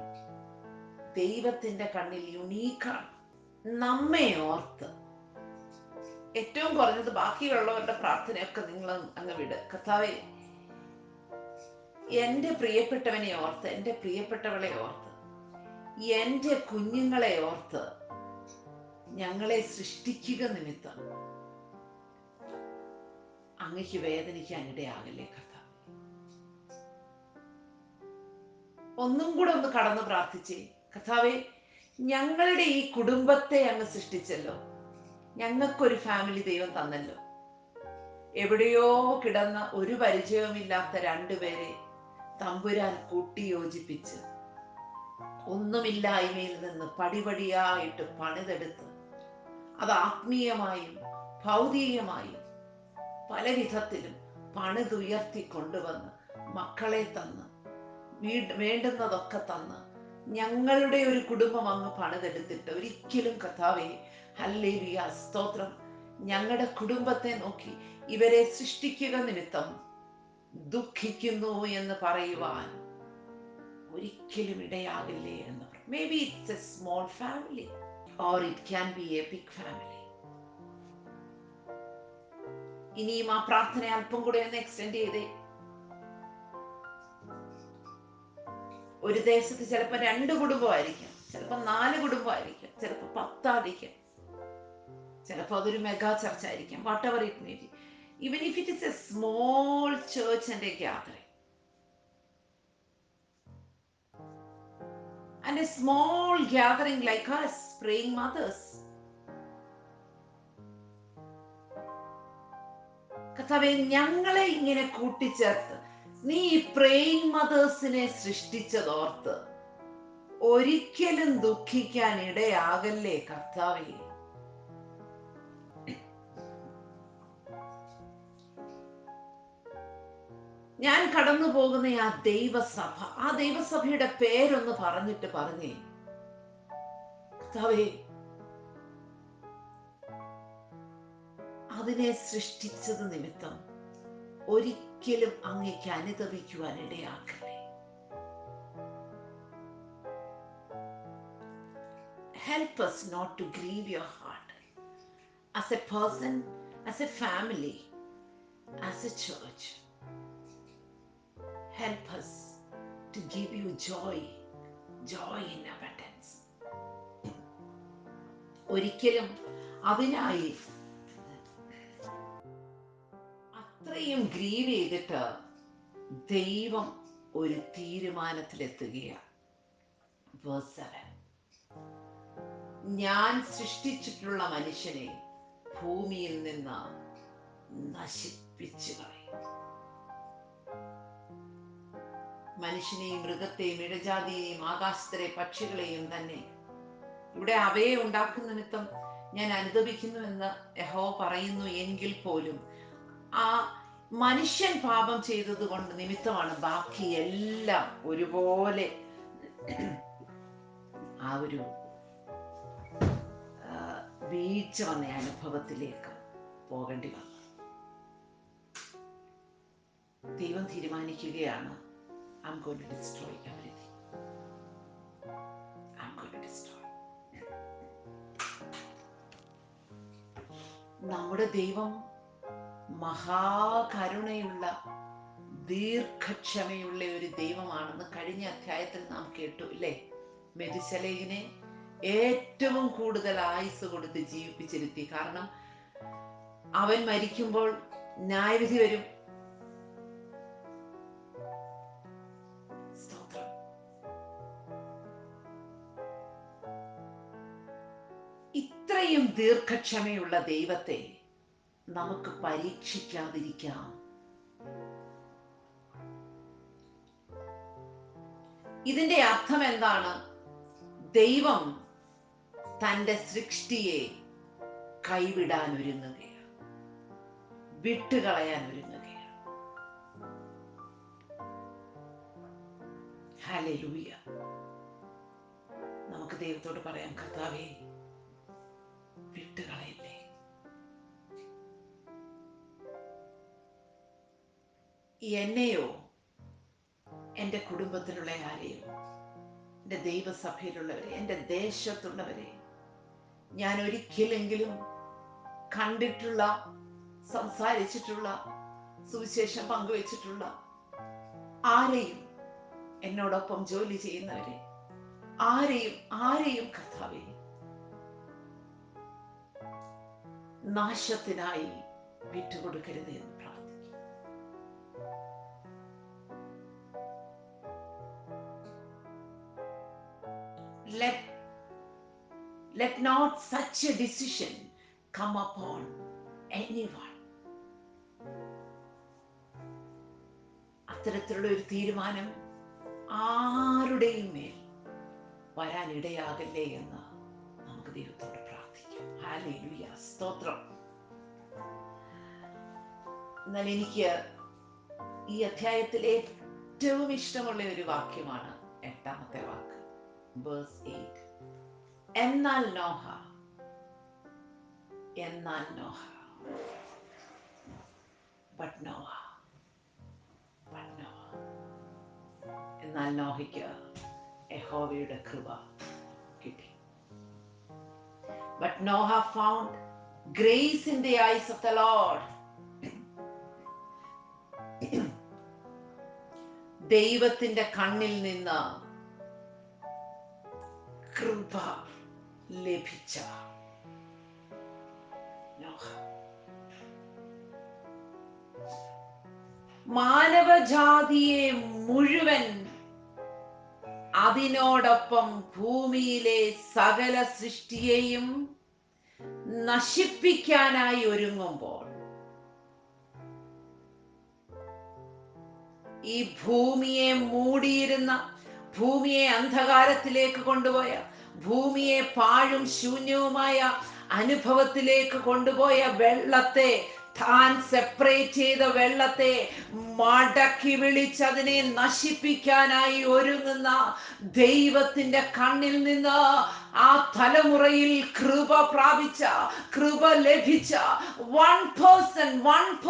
[SPEAKER 1] ദൈവത്തിന്റെ കണ്ണിൽ യുണീക്കാണ്. നമ്മെ ഓർത്ത്, ഏറ്റവും കുറഞ്ഞത് ബാക്കിയുള്ളവരുടെ പ്രാർത്ഥനയൊക്കെ നിങ്ങൾ അങ്ങ് വിട്. കർത്താവേ, എന്റെ പ്രിയപ്പെട്ടവനെ ഓർത്ത്, എന്റെ പ്രിയപ്പെട്ടവളെ ഓർത്ത്, എന്റെ കുഞ്ഞുങ്ങളെ ഓർത്ത് ഞങ്ങളെ സൃഷ്ടിക്കുക നിമിത്തം അങ്ങക്ക് വേദനിക്കാൻ ഇടയാകല്ലേ കർത്താവേ. ഒന്നും കൂടെ ഒന്ന് കടന്ന് പ്രാർത്ഥിച്ചേ. കർത്താവേ, ഞങ്ങളുടെ ഈ കുടുംബത്തെ അങ്ങ് സൃഷ്ടിച്ചല്ലോ, ഞങ്ങൾക്കൊരു ഫാമിലി ദൈവം തന്നല്ലോ. എവിടെയോ കിടന്ന ഒരു പരിചയവുമില്ലാത്ത 2 പേരെ തമ്പുരാൻ കൂട്ടിയോജിപ്പിച്ച് ഒന്നുമില്ലായ്മയിൽ നിന്ന് പടിപടിയായിട്ട് പണിതെടുത്ത്, അത് ആത്മീയമായും ഭൗതികമായും പല വിധത്തിലും പണിതുയർത്തി കൊണ്ടുവന്ന് മക്കളെ തന്ന് വേണ്ടുന്നതൊക്കെ തന്ന് ഞങ്ങളുടെ ഒരു കുടുംബം അങ്ങ് പണിതെടുത്തിട്ട് ഒരിക്കലും കർത്താവേ, ഹല്ലേലൂയ, സ്തോത്രം, ഞങ്ങളുടെ കുടുംബത്തെ നോക്കി ഇവരെ സൃഷ്ടിക്കുക നിമിത്തം ദുഃഖിക്കുന്നു എന്ന് പറയുവാൻ ഒരിക്കലും ഇടയാകില്ലേ എന്ന് പറഞ്ഞു. Maybe it's a small family or it can be a big family. ഇനിയും ആ പ്രാർത്ഥന അല്പം കൂടെ ഒന്ന് എക്സ്റ്റെൻഡ് ചെയ്തേ. ഒരു ദേശത്ത് ചിലപ്പോൾ 2 കുടുംബമായിരിക്കാം, ചിലപ്പോൾ 4 കുടുംബമായിരിക്കാം, ചിലപ്പോൾ 10 ആയിരിക്കാം, ചിലപ്പോൾ അതൊരു മെഗാ ചർച്ച് ആയിരിക്കാം. What ever it may be, even if it is A small church and A gathering and a small gathering like us, praying mothers. കർത്താവേ, ഞങ്ങളെ ഇങ്ങനെ കൂട്ടിച്ചേർത്ത് നീ ഈ പ്രേയിങ് മദേഴ്സിനെ സൃഷ്ടിച്ചതോർത്ത് ഒരിക്കലും ദുഃഖിക്കാൻ ഇടയാകല്ലേ കർത്താവേ. ഞാൻ കടന്നു പോകുന്ന ആ ദൈവസഭ, ആ ദൈവസഭയുടെ പേരൊന്ന് പറഞ്ഞേ കർത്താവേ, അതിനെ സൃഷ്ടിച്ചത് നിമിത്തം ഒരിക്കലും അങ്ങേക്ക് അനുതപിക്കുവാൻ ഇടയാക്കല്ലേ. Help us not to grieve your heart as a person, as a family, as a church. Help us to give you joy in abundance. ഒരിക്കലും അതിനായി അത്രയും ഗ്രീവ് ചെയ്തിട്ട് ദൈവം ഒരു തീരുമാനത്തിലെത്തുകയാണ്. വേഴ്സ് 7, ഞാൻ സൃഷ്ടിച്ചിട്ടുള്ള മനുഷ്യനെ ഭൂമിയിൽ നിന്ന് നശിപ്പിച്ചു കളയും. മനുഷ്യനെയും മൃഗത്തെയും ഇഴജാതിയെയും ആകാശത്തിലെ പക്ഷികളെയും തന്നെ ഇവിടെ അവയെ ഉണ്ടാക്കുന്ന നിമിത്തം ഞാൻ അനുതപിക്കുന്നുവെന്ന് യഹോവ പറയുന്നു എങ്കിൽ പോലും ആ മനുഷ്യൻ പാപം ചെയ്തത് കൊണ്ട് നിമിത്തമാണ് ബാക്കി എല്ലാം ഒരുപോലെ ആ ഒരു വീഴ്ച വന്ന അനുഭവത്തിലേക്ക് പോകേണ്ടി വന്നു. ദൈവം തീരുമാനിക്കുകയാണ്, I'm going to destroy everything. I'm going to destroy. നമ്മുടെ ദൈവം മഹാകരുണയുള്ള ദീർഘക്ഷമയുള്ള ഒരു ദൈവമാണെന്ന് കഴിഞ്ഞ അധ്യായത്തിൽ നാം കേട്ടു, ഇല്ലേ? മെതുശലേഹിനെ ഏറ്റവും കൂടുതൽ ആയുസ് കൊടുത്ത് ജീവിപ്പിച്ചിരുത്തി. കാരണം അവൻ മരിക്കുമ്പോൾ ന്യായവിധി വരും. സ്തോത്രം. ഇത്രയും ദീർഘക്ഷമയുള്ള ദൈവത്തെ നമുക്ക് പരീക്ഷിക്കാതിരിക്കാം. ഇതിന്റെ അർത്ഥം എന്താണ്? ദൈവം തന്റെ സൃഷ്ടിയെ കൈവിടാൻ ഒരുങ്ങുകയാണ്, വിട്ടുകളയാൻ ഒരുങ്ങുകയാണ്. ഹല്ലേലൂയ. നമുക്ക് ദൈവത്തോട് പറയാം, കർത്താവേ, വിട്ടുകളയല്ലേ. എന്നെയോ എൻ്റെ കുടുംബത്തിലുള്ള ആരെയോ, എൻ്റെ ദൈവസഭയിലുള്ളവരെ, എൻ്റെ ദേശത്തുള്ളവരെ ഞാൻ ഒരിക്കലെങ്കിലും കണ്ടിട്ടുള്ള, സംസാരിച്ചിട്ടുള്ള, സുവിശേഷം പങ്കുവച്ചിട്ടുള്ള ആരെയും, എന്നോടൊപ്പം ജോലി ചെയ്യുന്നവരെ ആരെയും കർത്താവേ, നാശത്തിനായി വിട്ടുകൊടുക്കരുത് എന്ന് പ്രാർത്ഥിക്കും. Let not such a decision come upon anyone. അത്തരത്തിലുള്ള ഒരു തീരുമാനം ആരുടെയും മേൽ വരാനിടയാകല്ലേ എന്ന് നമുക്ക് ദൈവത്തോട് പ്രാർത്ഥിക്കാം. ഹല്ലേലൂയ, സ്തോത്രം. എന്നാൽ എനിക്ക് ഈ അധ്യായത്തിൽ ഏറ്റവും ഇഷ്ടമുള്ള ഒരു വാക്യമാണ് 8-ാമത്തെ വാക്ക്, വേഴ്സ് 8. എന്നാൽ നോഹ but Noah. എന്നാൽ നോഹയ്ക്ക് യഹോവയുടെ കൃപ കിട്ടി. But Noah found grace in the eyes of the Lord. ദൈവത്തിന്റെ കണ്ണിൽ നിന്ന് കൃപ ലഭിച്ച നോഹ. മാനവജാതിയെ മുഴുവൻ, അതിനോടൊപ്പം ഭൂമിയിലെ സകല സൃഷ്ടിയെയും നശിപ്പിക്കാനായി ഒരുങ്ങുമ്പോൾ, ഈ ഭൂമിയെ മൂടിയിരുന്ന, ഭൂമിയെ അന്ധകാരത്തിലേക്ക് കൊണ്ടുപോയ, ഭൂമിയെ പാഴും ശൂന്യവുമായ അനുഭവത്തിലേക്ക് കൊണ്ടുപോയ വെള്ളത്തെ, താൻ സെപ്പറേറ്റ് ചെയ്ത വെള്ളത്തെ മടക്കി വിളിച്ചതിനെ നശിപ്പിക്കാനായി ഒരുങ്ങുന്ന ദൈവത്തിന്റെ കണ്ണിൽ നിന്ന് ആ തലമുറയിൽ കൃപ പ്രാപിച്ച, കൃപ ലഭിച്ച one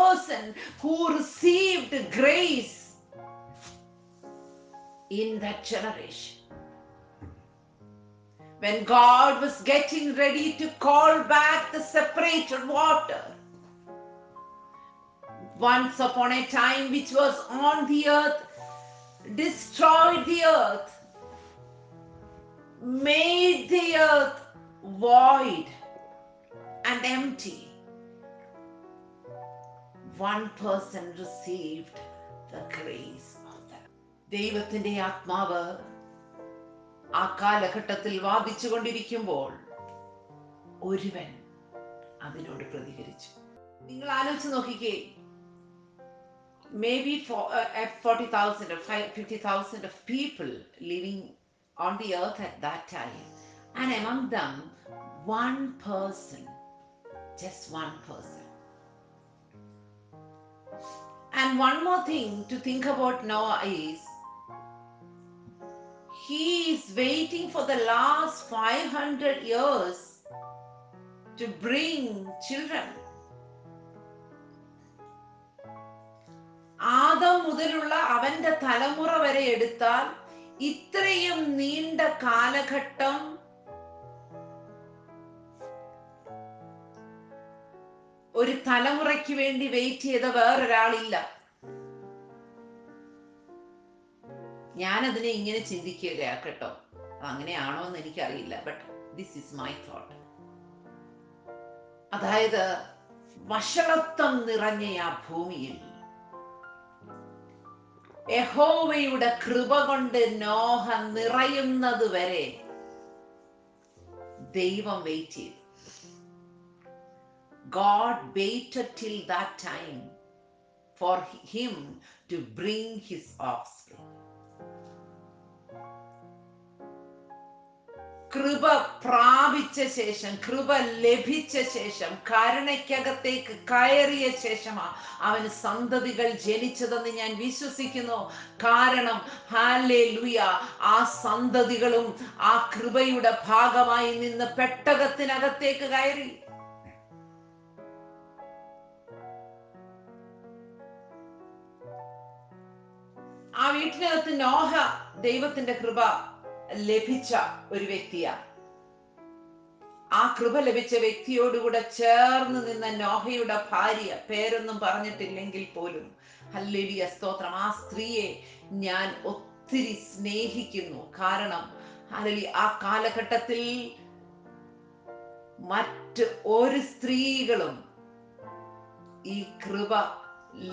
[SPEAKER 1] person who received grace in that generation. When God was getting ready to call back the separated water, once upon a time which was on the earth, destroyed the earth, made the earth void and empty, one person received the grace of that. ദൈവത്തിന്റെ ആത്മാവ് ആ കാലഘട്ടത്തിൽ വാദിച്ചു കൊണ്ടിരിക്കുമ്പോൾ ഒരുവൻ അതിനോട് പ്രതികരിച്ചു. നിങ്ങൾ ആലോചിച്ച് നോക്കിക്കേ, maybe 40,000 or 50,000 of people living on the earth at that time, and among them one person, just one person. And one more thing to think about Noah is, he is waiting for the last 500 years to bring children. Adam മുതലുള്ള അവന്റെ തലമുറ വരെ എടുത്താൽ ഇത്രയും നീണ്ട കാലഘട്ടം ഒരു തലമുറയ്ക്ക് വേണ്ടി വെയിറ്റ് ചെയ്ത വേറൊരാളില്ല. ഞാനതിനെ ഇങ്ങനെ ചിന്തിക്കുക കേട്ടോ, അങ്ങനെയാണോ എന്ന് എനിക്കറിയില്ല. But this is my thought. അതായത് വഷളത്വം നിറഞ്ഞ ആ ഭൂമിയിൽ യഹോവയുടെ കൃപ കൊണ്ട് നോഹ നിറയുന്നത് വരെ ദൈവം വെയിറ്റ് ചെയ്തു. God waited till that time for him to bring his offspring. കൃപ പ്രാപിച്ച ശേഷം, കൃപ ലഭിച്ച ശേഷം, കരുണയ്ക്കകത്തേക്ക് കയറിയ ശേഷമാണ് അവന് സന്തതികൾ ജനിച്ചതെന്ന് ഞാൻ വിശ്വസിക്കുന്നു. കാരണം ഹല്ലേലൂയ, ആ സന്തതികളും ആ കൃപയുടെ ഭാഗമായി നിന്ന് പെട്ടകത്തിനകത്തേക്ക് കയറി. ആ വീട്ടിനകത്ത് നോഹ ദൈവത്തിന്റെ കൃപ ലഭിച്ച ഒരു വ്യക്തിയാണ്. ആ കൃപ ലഭിച്ച വ്യക്തിയോടുകൂടെ ചേർന്ന് നിന്ന നോഹയുടെ ഭാര്യ, പേരൊന്നും പറഞ്ഞിട്ടില്ലെങ്കിൽ പോലും, ഹല്ലേലൂയ സ്തോത്രം, ആ സ്ത്രീയെ ഞാൻ ഒത്തിരി സ്നേഹിക്കുന്നു. കാരണം ഹല്ലേലൂയ, ആ കാലഘട്ടത്തിൽ മറ്റ് ഒരു സ്ത്രീകളും ഈ കൃപ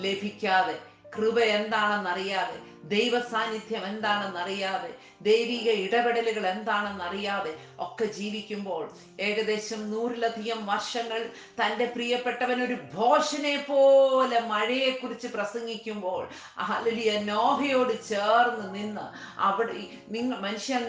[SPEAKER 1] ലഭിക്കാതെ, കൃപ എന്താണെന്നറിയാതെ, ദൈവ സാന്നിധ്യം എന്താണെന്നറിയാതെ, ദൈവിക ഇടപെടലുകൾ എന്താണെന്നറിയാതെ ഒക്കെ ജീവിക്കുമ്പോൾ, ഏകദേശം 100-ലധികം വർഷങ്ങൾ തൻ്റെ പ്രിയപ്പെട്ടവൻ ഒരു ഭോഷനെ പോലെ മഴയെക്കുറിച്ച് പ്രസംഗിക്കുമ്പോൾ, ഹല്ലേലൂയ, നോഹയോട് ചേർന്ന് നിന്ന് അവിടെ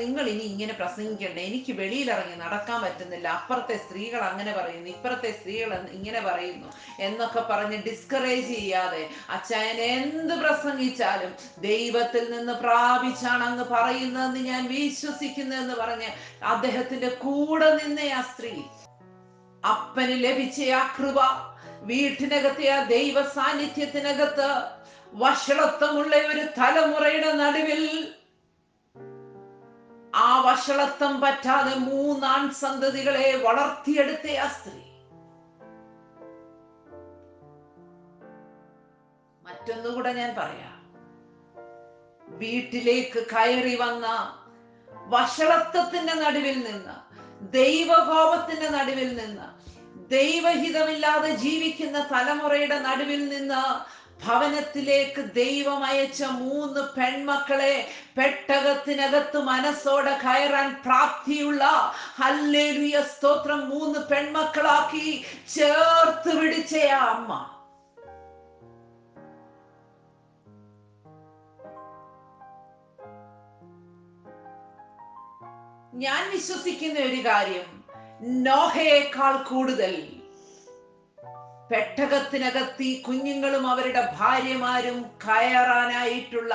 [SPEAKER 1] നിങ്ങൾ ഇനി ഇങ്ങനെ പ്രസംഗിക്കണ്ട, എനിക്ക് വെളിയിലിറങ്ങി നടക്കാൻ പറ്റുന്നില്ല, അപ്പുറത്തെ സ്ത്രീകൾ അങ്ങനെ പറയുന്നു, ഇപ്പുറത്തെ സ്ത്രീകൾ ഇങ്ങനെ പറയുന്നു എന്നൊക്കെ പറഞ്ഞ് ഡിസ്കറേജ് ചെയ്യാതെ, അച്ചായൻ എന്ത് പ്രസംഗിച്ചാലും ദൈവത്തിൽ നിന്ന് പ്രാപിച്ചാണ് അങ്ങ് പറയുന്നതെന്ന് ഞാൻ വിശ്വസിക്കുന്നു എന്ന് പറഞ്ഞ് അദ്ദേഹത്തിന്റെ കൂടെ നിന്ന ആ സ്ത്രീ, അപ്പന് ലഭിച്ച ആ കൃപ, വീട്ടിനകത്തെ ആ ദൈവ സാന്നിധ്യത്തിനകത്ത് വഷളത്വമുള്ള ഒരു തലമുറയുടെ നടുവിൽ ആ വഷളത്വം പറ്റാതെ 3 ആൺസന്തതികളെ വളർത്തിയെടുത്ത ആ സ്ത്രീ. മറ്റൊന്നുകൂടെ ഞാൻ പറയാം, വീട്ടിലേക്ക് കയറി വന്ന വഷളത്വത്തിന്റെ നടുവിൽ നിന്ന്, ദൈവകോപത്തിന്റെ നടുവിൽ നിന്ന്, ദൈവഹിതമില്ലാതെ ജീവിക്കുന്ന തലമുറയുടെ നടുവിൽ നിന്ന് ഭവനത്തിലേക്ക് ദൈവം അയച്ച 3 പെൺമക്കളെ പെട്ടകത്തിനകത്ത് മനസ്സോടെ കയറാൻ പ്രാപ്തിയുള്ള, ഹല്ലേലൂയ സ്തോത്രം, 3 പെൺമക്കളാക്കി ചേർത്ത് പിടിച്ച ആ അമ്മ. ഞാൻ വിശ്വസിക്കുന്ന ഒരു കാര്യം, നോഹയേക്കാൾ കൂടുതൽ പെട്ടകത്തിനകത്ത് ഈ കുഞ്ഞുങ്ങളും അവരുടെ ഭാര്യമാരും കയറാനായിട്ടുള്ള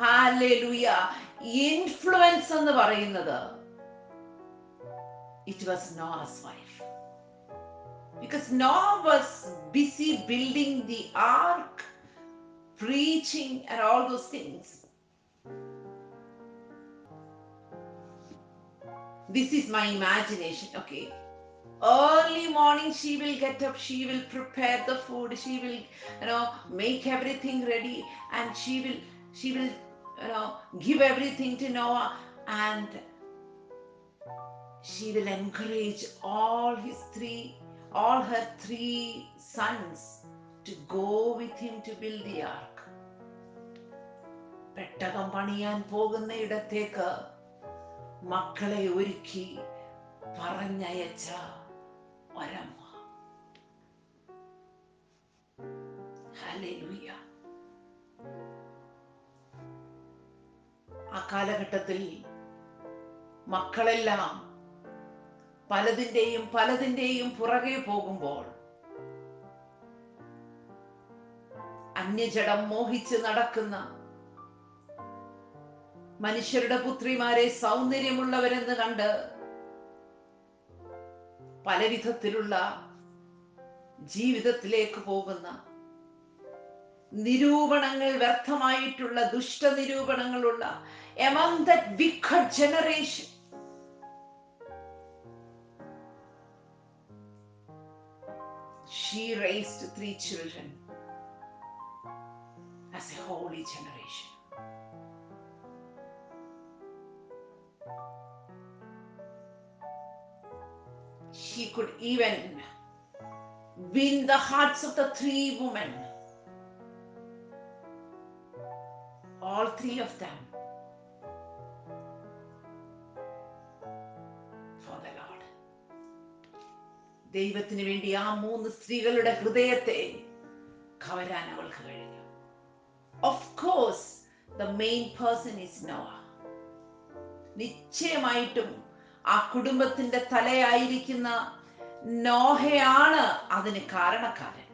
[SPEAKER 1] ഹല്ലേലൂയ ഇൻഫ്ലുവൻസ് എന്ന് പറയുന്നത്, it was Noah's wife. Because Noah was busy building the ark, preaching and all those things. This is my imagination, okay? Early morning she will get up, she will prepare the food, she will, make everything ready, and she will give everything to Noah, and she will encourage all her 3 sons to go with him to build the ark. പെട്ടകം പണിയാൻ പോകുന്ന ഇടത്തേക്ക് മക്കളെ ഒരുക്കി പറഞ്ഞയച്ച ഒരമ്മ. Hallelujah. ആ കാലഘട്ടത്തിൽ മക്കളെല്ലാം പലതിന്റെയും പുറകെ പോകുമ്പോൾ, അന്യജഡം മോഹിച്ച് നടക്കുന്ന മനുഷ്യരുടെ പുത്രിമാരെ സൗന്ദര്യമുള്ളവരെന്ന് കണ്ട് പലവിധത്തിലുള്ള ജീവിതത്തിലേക്ക് പോകുന്ന, നിരൂപണങ്ങൾ വ്യർത്ഥമായിട്ടുള്ള ദുഷ്ടനിരൂപണങ്ങളുള്ള among that wicked generation, she raised 3 children as a holy generation. she could even win the hearts of the three women. All three of them for the Lord. ദൈവത്തിന് വേണ്ടി ആ 3 സ്ത്രീകളുടെ ഹൃദയത്തെ കവരാൻ അവൾക്ക് കഴിഞ്ഞു. Of course, the main person is Noah. നിശ്ചയമായിട്ടും ആ കുടുംബത്തിന്റെ തലയായിരിക്കുന്ന നോഹയാണ് അതിന് കാരണക്കാരൻ.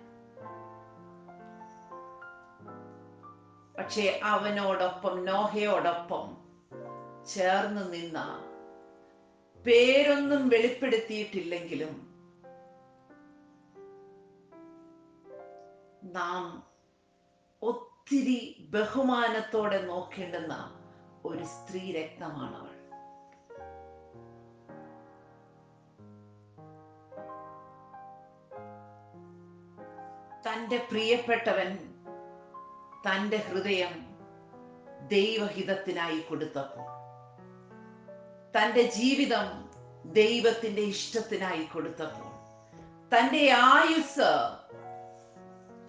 [SPEAKER 1] പക്ഷേ അവനോടൊപ്പം, നോഹയോടൊപ്പം ചേർന്ന് നിന്ന, പേരൊന്നും വെളിപ്പെടുത്തിയിട്ടില്ലെങ്കിലും നാം ഒത്തിരി ബഹുമാനത്തോടെ നോക്കേണ്ടുന്ന ഒരു സ്ത്രീ രത്നമാണ് അവൾ. തന്റെ പ്രിയപ്പെട്ടവൻ തന്റെ ഹൃദയം ദൈവഹിതത്തിനായി കൊടുത്തപ്പോൾ, തന്റെ ജീവിതം ദൈവത്തിന്റെ ഇഷ്ടത്തിനായി കൊടുത്തപ്പോൾ, തന്റെ ആയുസ്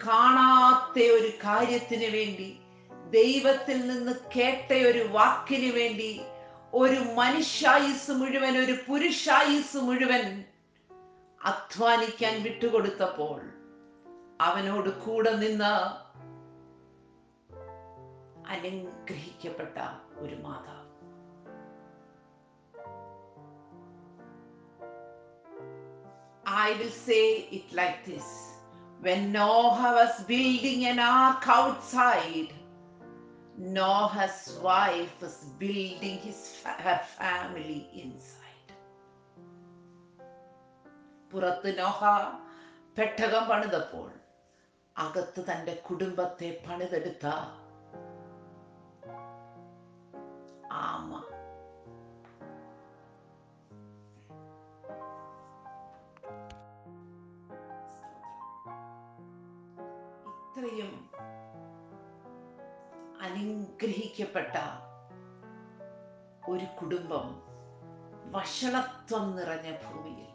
[SPEAKER 1] കാണാത്ത ഒരു കാര്യത്തിന് വേണ്ടി, ദൈവത്തിൽ നിന്ന് കേട്ട ഒരു വാക്കിന് വേണ്ടി, ഒരു മനുഷ്യായുസ് മുഴുവൻ, ഒരു പുരുഷായുസ് മുഴുവൻ അധ്വാനിക്കാൻ വിട്ടുകൊടുത്തപ്പോൾ അവനോട് കൂടെ നിന്ന് അനുഗ്രഹിക്കപ്പെട്ട ഒരു മാതാവ്. I will say it like this. When Noah was building an ark outside, Noah's wife was building her family inside. പുറത്ത് നോഹ പെട്ടകം പണിതപ്പോൾ അകത്ത് തന്റെ കുടുംബത്തെ പണിതെടുത്ത ആമ. ഇത്രയും അനുഗ്രഹിക്കപ്പെട്ട ഒരു കുടുംബം വഷളത്വം നിറഞ്ഞ ഭൂമിയിൽ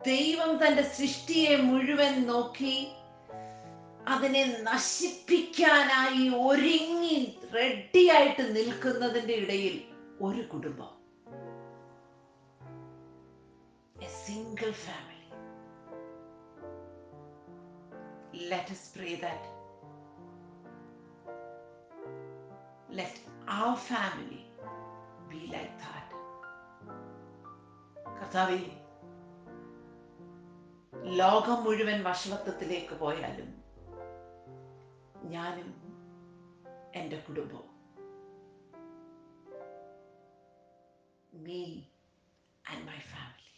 [SPEAKER 1] ദൈവം തന്റെ സൃഷ്ടിയെ മുഴുവൻ നോക്കി അതിനെ നശിപ്പിക്കാനായി ഒരുങ്ങി റെഡിയായിട്ട് നിൽക്കുന്നതിന്റെ ഇടയിൽ ഒരു കുടുംബം, a single family. Let us pray that let our family be like that. കർത്താവേ, ലോകം മുഴുവൻ വഷളത്വത്തിലേക്ക് പോയാലും ഞാനും എൻ്റെ കുടുംബവും, me and my family,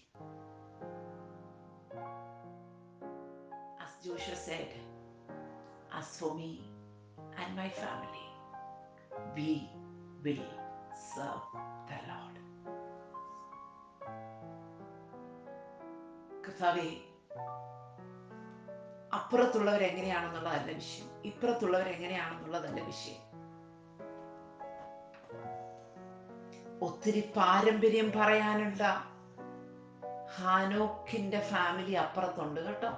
[SPEAKER 1] as Joshua said, as for me and my family, we will serve the Lord. കർത്താവേ, അപ്പുറത്തുള്ളവരെങ്ങനെയാണെന്നുള്ളതല്ല വിഷയം, ഇപ്പുറത്തുള്ളവരെങ്ങനെയാണെന്നുള്ളതല്ല വിഷയം. ഒത്തിരി പാരമ്പര്യം പറയാനുള്ള ഹാനോക്കിന്റെ ഫാമിലി അപ്പുറത്തുണ്ട് കേട്ടോ.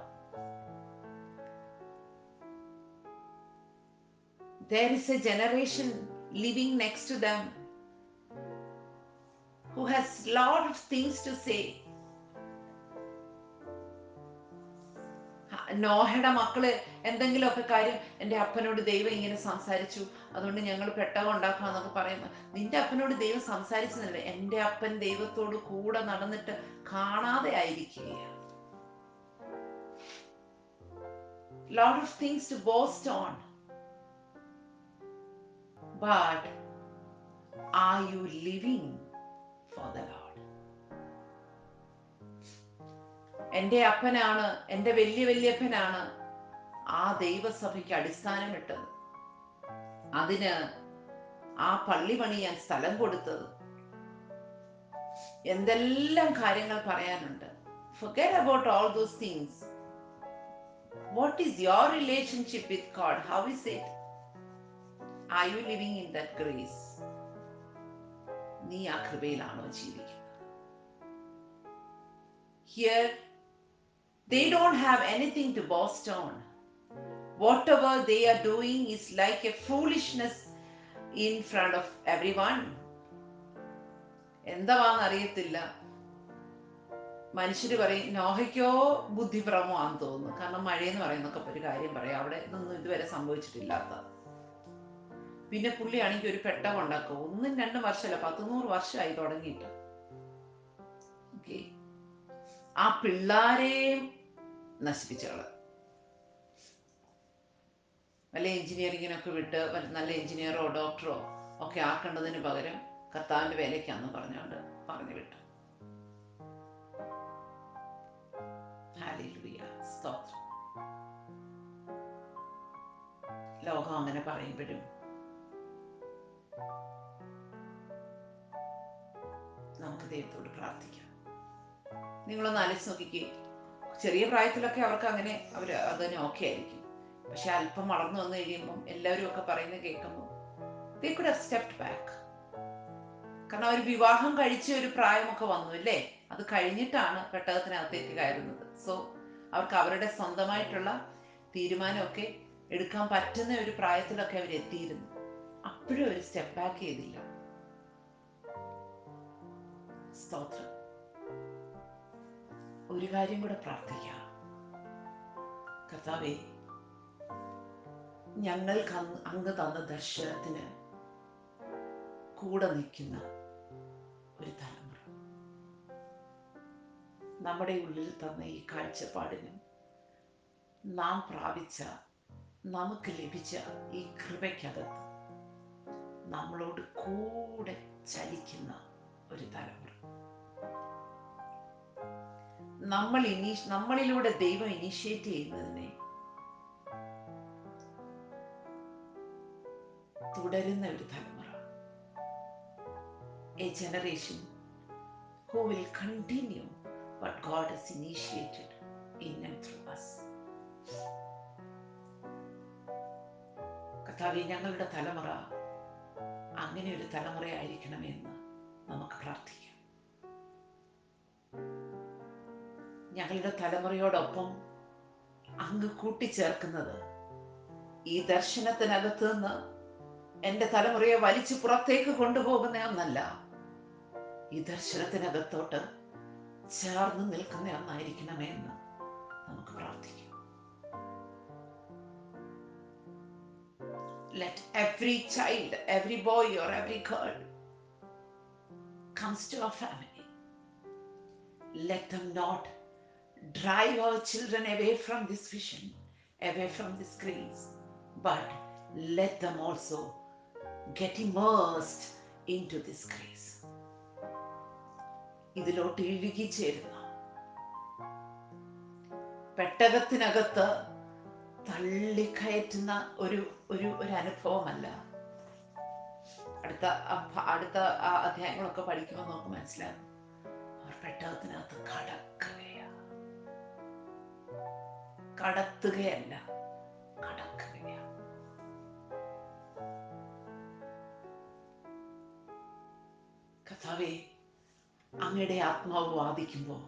[SPEAKER 1] There is a generation living next to them who has lot of things to say. നോഹയുടെ മക്കള് എന്തെങ്കിലുമൊക്കെ കാര്യം, എൻ്റെ അപ്പനോട് ദൈവം ഇങ്ങനെ സംസാരിച്ചു, അതുകൊണ്ട് ഞങ്ങൾ പെട്ടകം ഉണ്ടാക്കാന്നൊക്കെ പറയുമ്പോൾ, നിന്റെ അപ്പനോട് ദൈവം സംസാരിച്ചെന്നല്ലേ, എൻ്റെ അപ്പൻ ദൈവത്തോട് കൂടെ നടന്നിട്ട് കാണാതെ ആയിരിക്കുകയാണ്. Lot of things to boast on, but are you living for the Lord? എൻ്റെ അപ്പനാണ്, എൻ്റെ വല്യപ്പനാണ് ആ ദൈവസഭയ്ക്ക് അടിസ്ഥാനമിട്ടത്, അതിന് ആ പള്ളി പണിയാൻ സ്ഥലം കൊടുത്തത്. എന്തെല്ലാം കാര്യങ്ങൾ പറയാനുണ്ട്. Forget about all those things. What is your relationship with God? How is it? Are you living in that grace? നീ ആ കൃപയിലാണോ ജീവിക്കുന്നത്? Here, they don't have anything to boast on. Whatever they are doing is like a foolishness in front of everyone. എന്താവാന്ന് അറിയത്തില്ല. മനുഷ്യർ പറയും നോഹയ്ക്കോ ബുദ്ധിഭ്രമമാണെന്ന് തോന്നുന്നു. കാരണം മഴയെന്ന് പറയുന്നൊക്കെ ഒരു കാര്യം പറയാം, അവിടെ ഇതൊന്നും ഇതുവരെ സംഭവിച്ചിട്ടില്ലാത്ത. പിന്നെ പുള്ളിയാണെങ്കിൽ ഒരു പെട്ടകം ഉണ്ടാക്കും. 1-2 വർഷമല്ല, 100 വർഷമായി തുടങ്ങിയിട്ട്. ഓക്കെ, ആ പിള്ളാരെയും നശിപ്പിച്ചോള്. വല്ല എഞ്ചിനീയറിങ്ങിനൊക്കെ വിട്ട് നല്ല എഞ്ചിനീയറോ ഡോക്ടറോ ഒക്കെ ആക്കേണ്ടതിന് പകരം കർത്താവിന്റെ വേലയ്ക്കാന്ന് പറഞ്ഞുകൊണ്ട് പറഞ്ഞു വിട്ടു. ഹല്ലേലൂയ, സ്തോത്രം. ലോകം അങ്ങനെ പറയുമ്പോഴും നമുക്ക് ദൈവത്തോട് പ്രാർത്ഥിക്കാം. നിങ്ങളൊന്ന് ആലോചിച്ച് നോക്കിക്കേ, ചെറിയ പ്രായത്തിലൊക്കെ അവർക്ക് അങ്ങനെ അതിന് ഓക്കെ ആയിരിക്കും. പക്ഷെ അല്പം വളർന്നു വന്നു കഴിയുമ്പം എല്ലാവരും ഒക്കെ പറയുന്നത് കേൾക്കുമ്പോൾ they could have stepped back. കാരണം അവർ വിവാഹം കഴിച്ച ഒരു പ്രായമൊക്കെ വന്നു അല്ലേ, അത് കഴിഞ്ഞിട്ടാണ് പെട്ടകത്തിനകത്തേക്ക് കയറുന്നത്. സോ അവർക്ക് അവരുടെ സ്വന്തമായിട്ടുള്ള തീരുമാനമൊക്കെ എടുക്കാൻ പറ്റുന്ന ഒരു പ്രായത്തിലൊക്കെ അവർ എത്തിയിരുന്നു. അപ്പോഴും അവർ സ്റ്റെപ്പ് ബാക്ക് ചെയ്തില്ല. സ്തോത്രം. ഒരു കാര്യം കൂടെ പ്രാർത്ഥിക്കാം. കർത്താവേ, ഞങ്ങൾക്ക് അങ്ങ് തന്ന ദർശനത്തിന് കൂടെ നിൽക്കുന്ന ഒരു തലമുറ, നമ്മുടെ ഉള്ളിൽ തന്ന ഈ കാഴ്ചപ്പാടിനും നാം പ്രാപിച്ച നമുക്ക് ലഭിച്ച ഈ കൃപയ്ക്കകത്ത് നമ്മളോട് കൂടെ ചലിക്കുന്ന ഒരു തലമുറ, നമ്മളിലൂടെ ദൈവം ഇനിഷ്യേറ്റ് ചെയ്യുന്നതിനെ തുടരുന്ന ഒരു തലമുറ. A generation who will continue what God has initiated in and through us. കർത്താവേ, ഞങ്ങളുടെ തലമുറ അങ്ങനെ ഒരു തലമുറയായിരിക്കണമെന്ന് നമുക്ക് പ്രാർത്ഥിക്കാം. ഞങ്ങളുടെ തലമുറയോടൊപ്പം അങ്ങ് കൂട്ടിച്ചേർക്കുന്നത് ഈ ദർശനത്തിനകത്ത് നിന്ന് എന്റെ തലമുറയെ വലിച്ചു പുറത്തേക്ക് കൊണ്ടുപോകുന്ന ഒന്നല്ല, ഈ ദർശനത്തിനകത്തോട്ട് ചേർന്ന് നിൽക്കുന്ന ഒന്നായിരിക്കണമേ എന്ന് നമുക്ക് പ്രാർത്ഥിക്കാം. Let every child, every boy or every girl comes to our family. Let them not drive our children away from this vision, away from this grace, but let them also get immersed into this grace. ഇതിലോട്ട് ഇഴുകിച്ചേരുന്ന പെട്ടകത്തിനകത്ത് തള്ളിക്കയറ്റുന്ന ഒരു അനുഭവമല്ല. അടുത്ത അധ്യായങ്ങളൊക്കെ പഠിക്കുമ്പോൾ നമുക്ക് മനസ്സിലാകും, അവർ പെട്ടകത്തിനകത്ത് കടത്തുകയല്ല, കടക്കുകയാണ്. കർത്താവേ, അങ്ങയുടെ ആത്മാവ് വാദിക്കുമ്പോൾ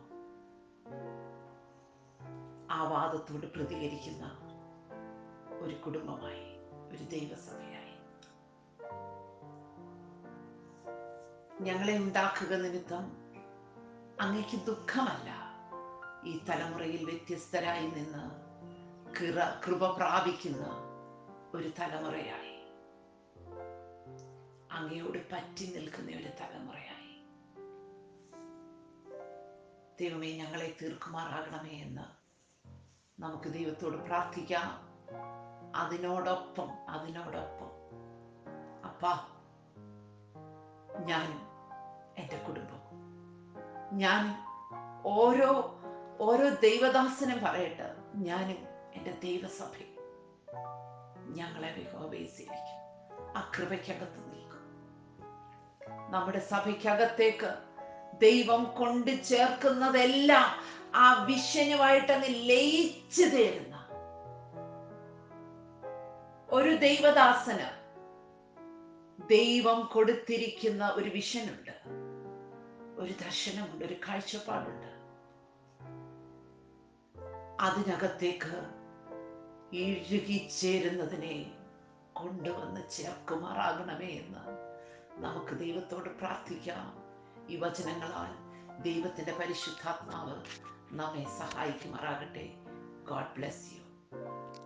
[SPEAKER 1] ആ വാദത്തോട് പ്രതികരിക്കുന്ന ഒരു കുടുംബമായി, ഒരു ദൈവസഭയായി ഞങ്ങളെ ഉണ്ടാക്കുക നിമിത്തം അങ്ങേക്ക് ദുഃഖമല്ല. ഈ തലമുറയിൽ വ്യത്യസ്തരായി നിന്ന് കൃപ പ്രാപിക്കുന്ന ഒരു തലമുറയായി, അങ്ങയോട് പറ്റി നിൽക്കുന്ന ഒരു തലമുറയായി ദൈവമേ ഞങ്ങളെ തീർക്കുമാറാകണമേ എന്ന് നമുക്ക് ദൈവത്തോട് പ്രാർത്ഥിക്കാം. അതിനോടൊപ്പം അപ്പാ, ഞാനും എൻ്റെ കുടുംബവും, ഞാനും ഓരോ ദൈവദാസനും പറയട്ടെ, ഞാനും എൻ്റെ ദൈവസഭയും ഞങ്ങളെ യഹോവയെ സേവിക്കും. ആ കൃപയ്ക്കകത്ത് നിൽക്കും. നമ്മുടെ സഭയ്ക്കകത്തേക്ക് ദൈവം കൊണ്ട് ചേർക്കുന്നതെല്ലാം ആ വിഷനുമായിട്ട് അങ്ങ് ലയിച്ചു തേരുന്ന ഒരു ദൈവദാസന് ദൈവം കൊടുത്തിരിക്കുന്ന ഒരു വിഷനുണ്ട്, ഒരു ദർശനമുണ്ട്, ഒരു കാഴ്ചപ്പാടുണ്ട്. അതിനകത്തേക്ക് ഇഴുകിച്ചേരുന്നതിനെ കൊണ്ടുവന്ന് ചേർക്കുമാറാകണമേ എന്ന് നമുക്ക് ദൈവത്തോട് പ്രാർത്ഥിക്കാം. ഈ വചനങ്ങളാൽ ദൈവത്തിന്റെ പരിശുദ്ധാത്മാവ് നമ്മെ സഹായിക്കുമാറാകട്ടെ. God bless you.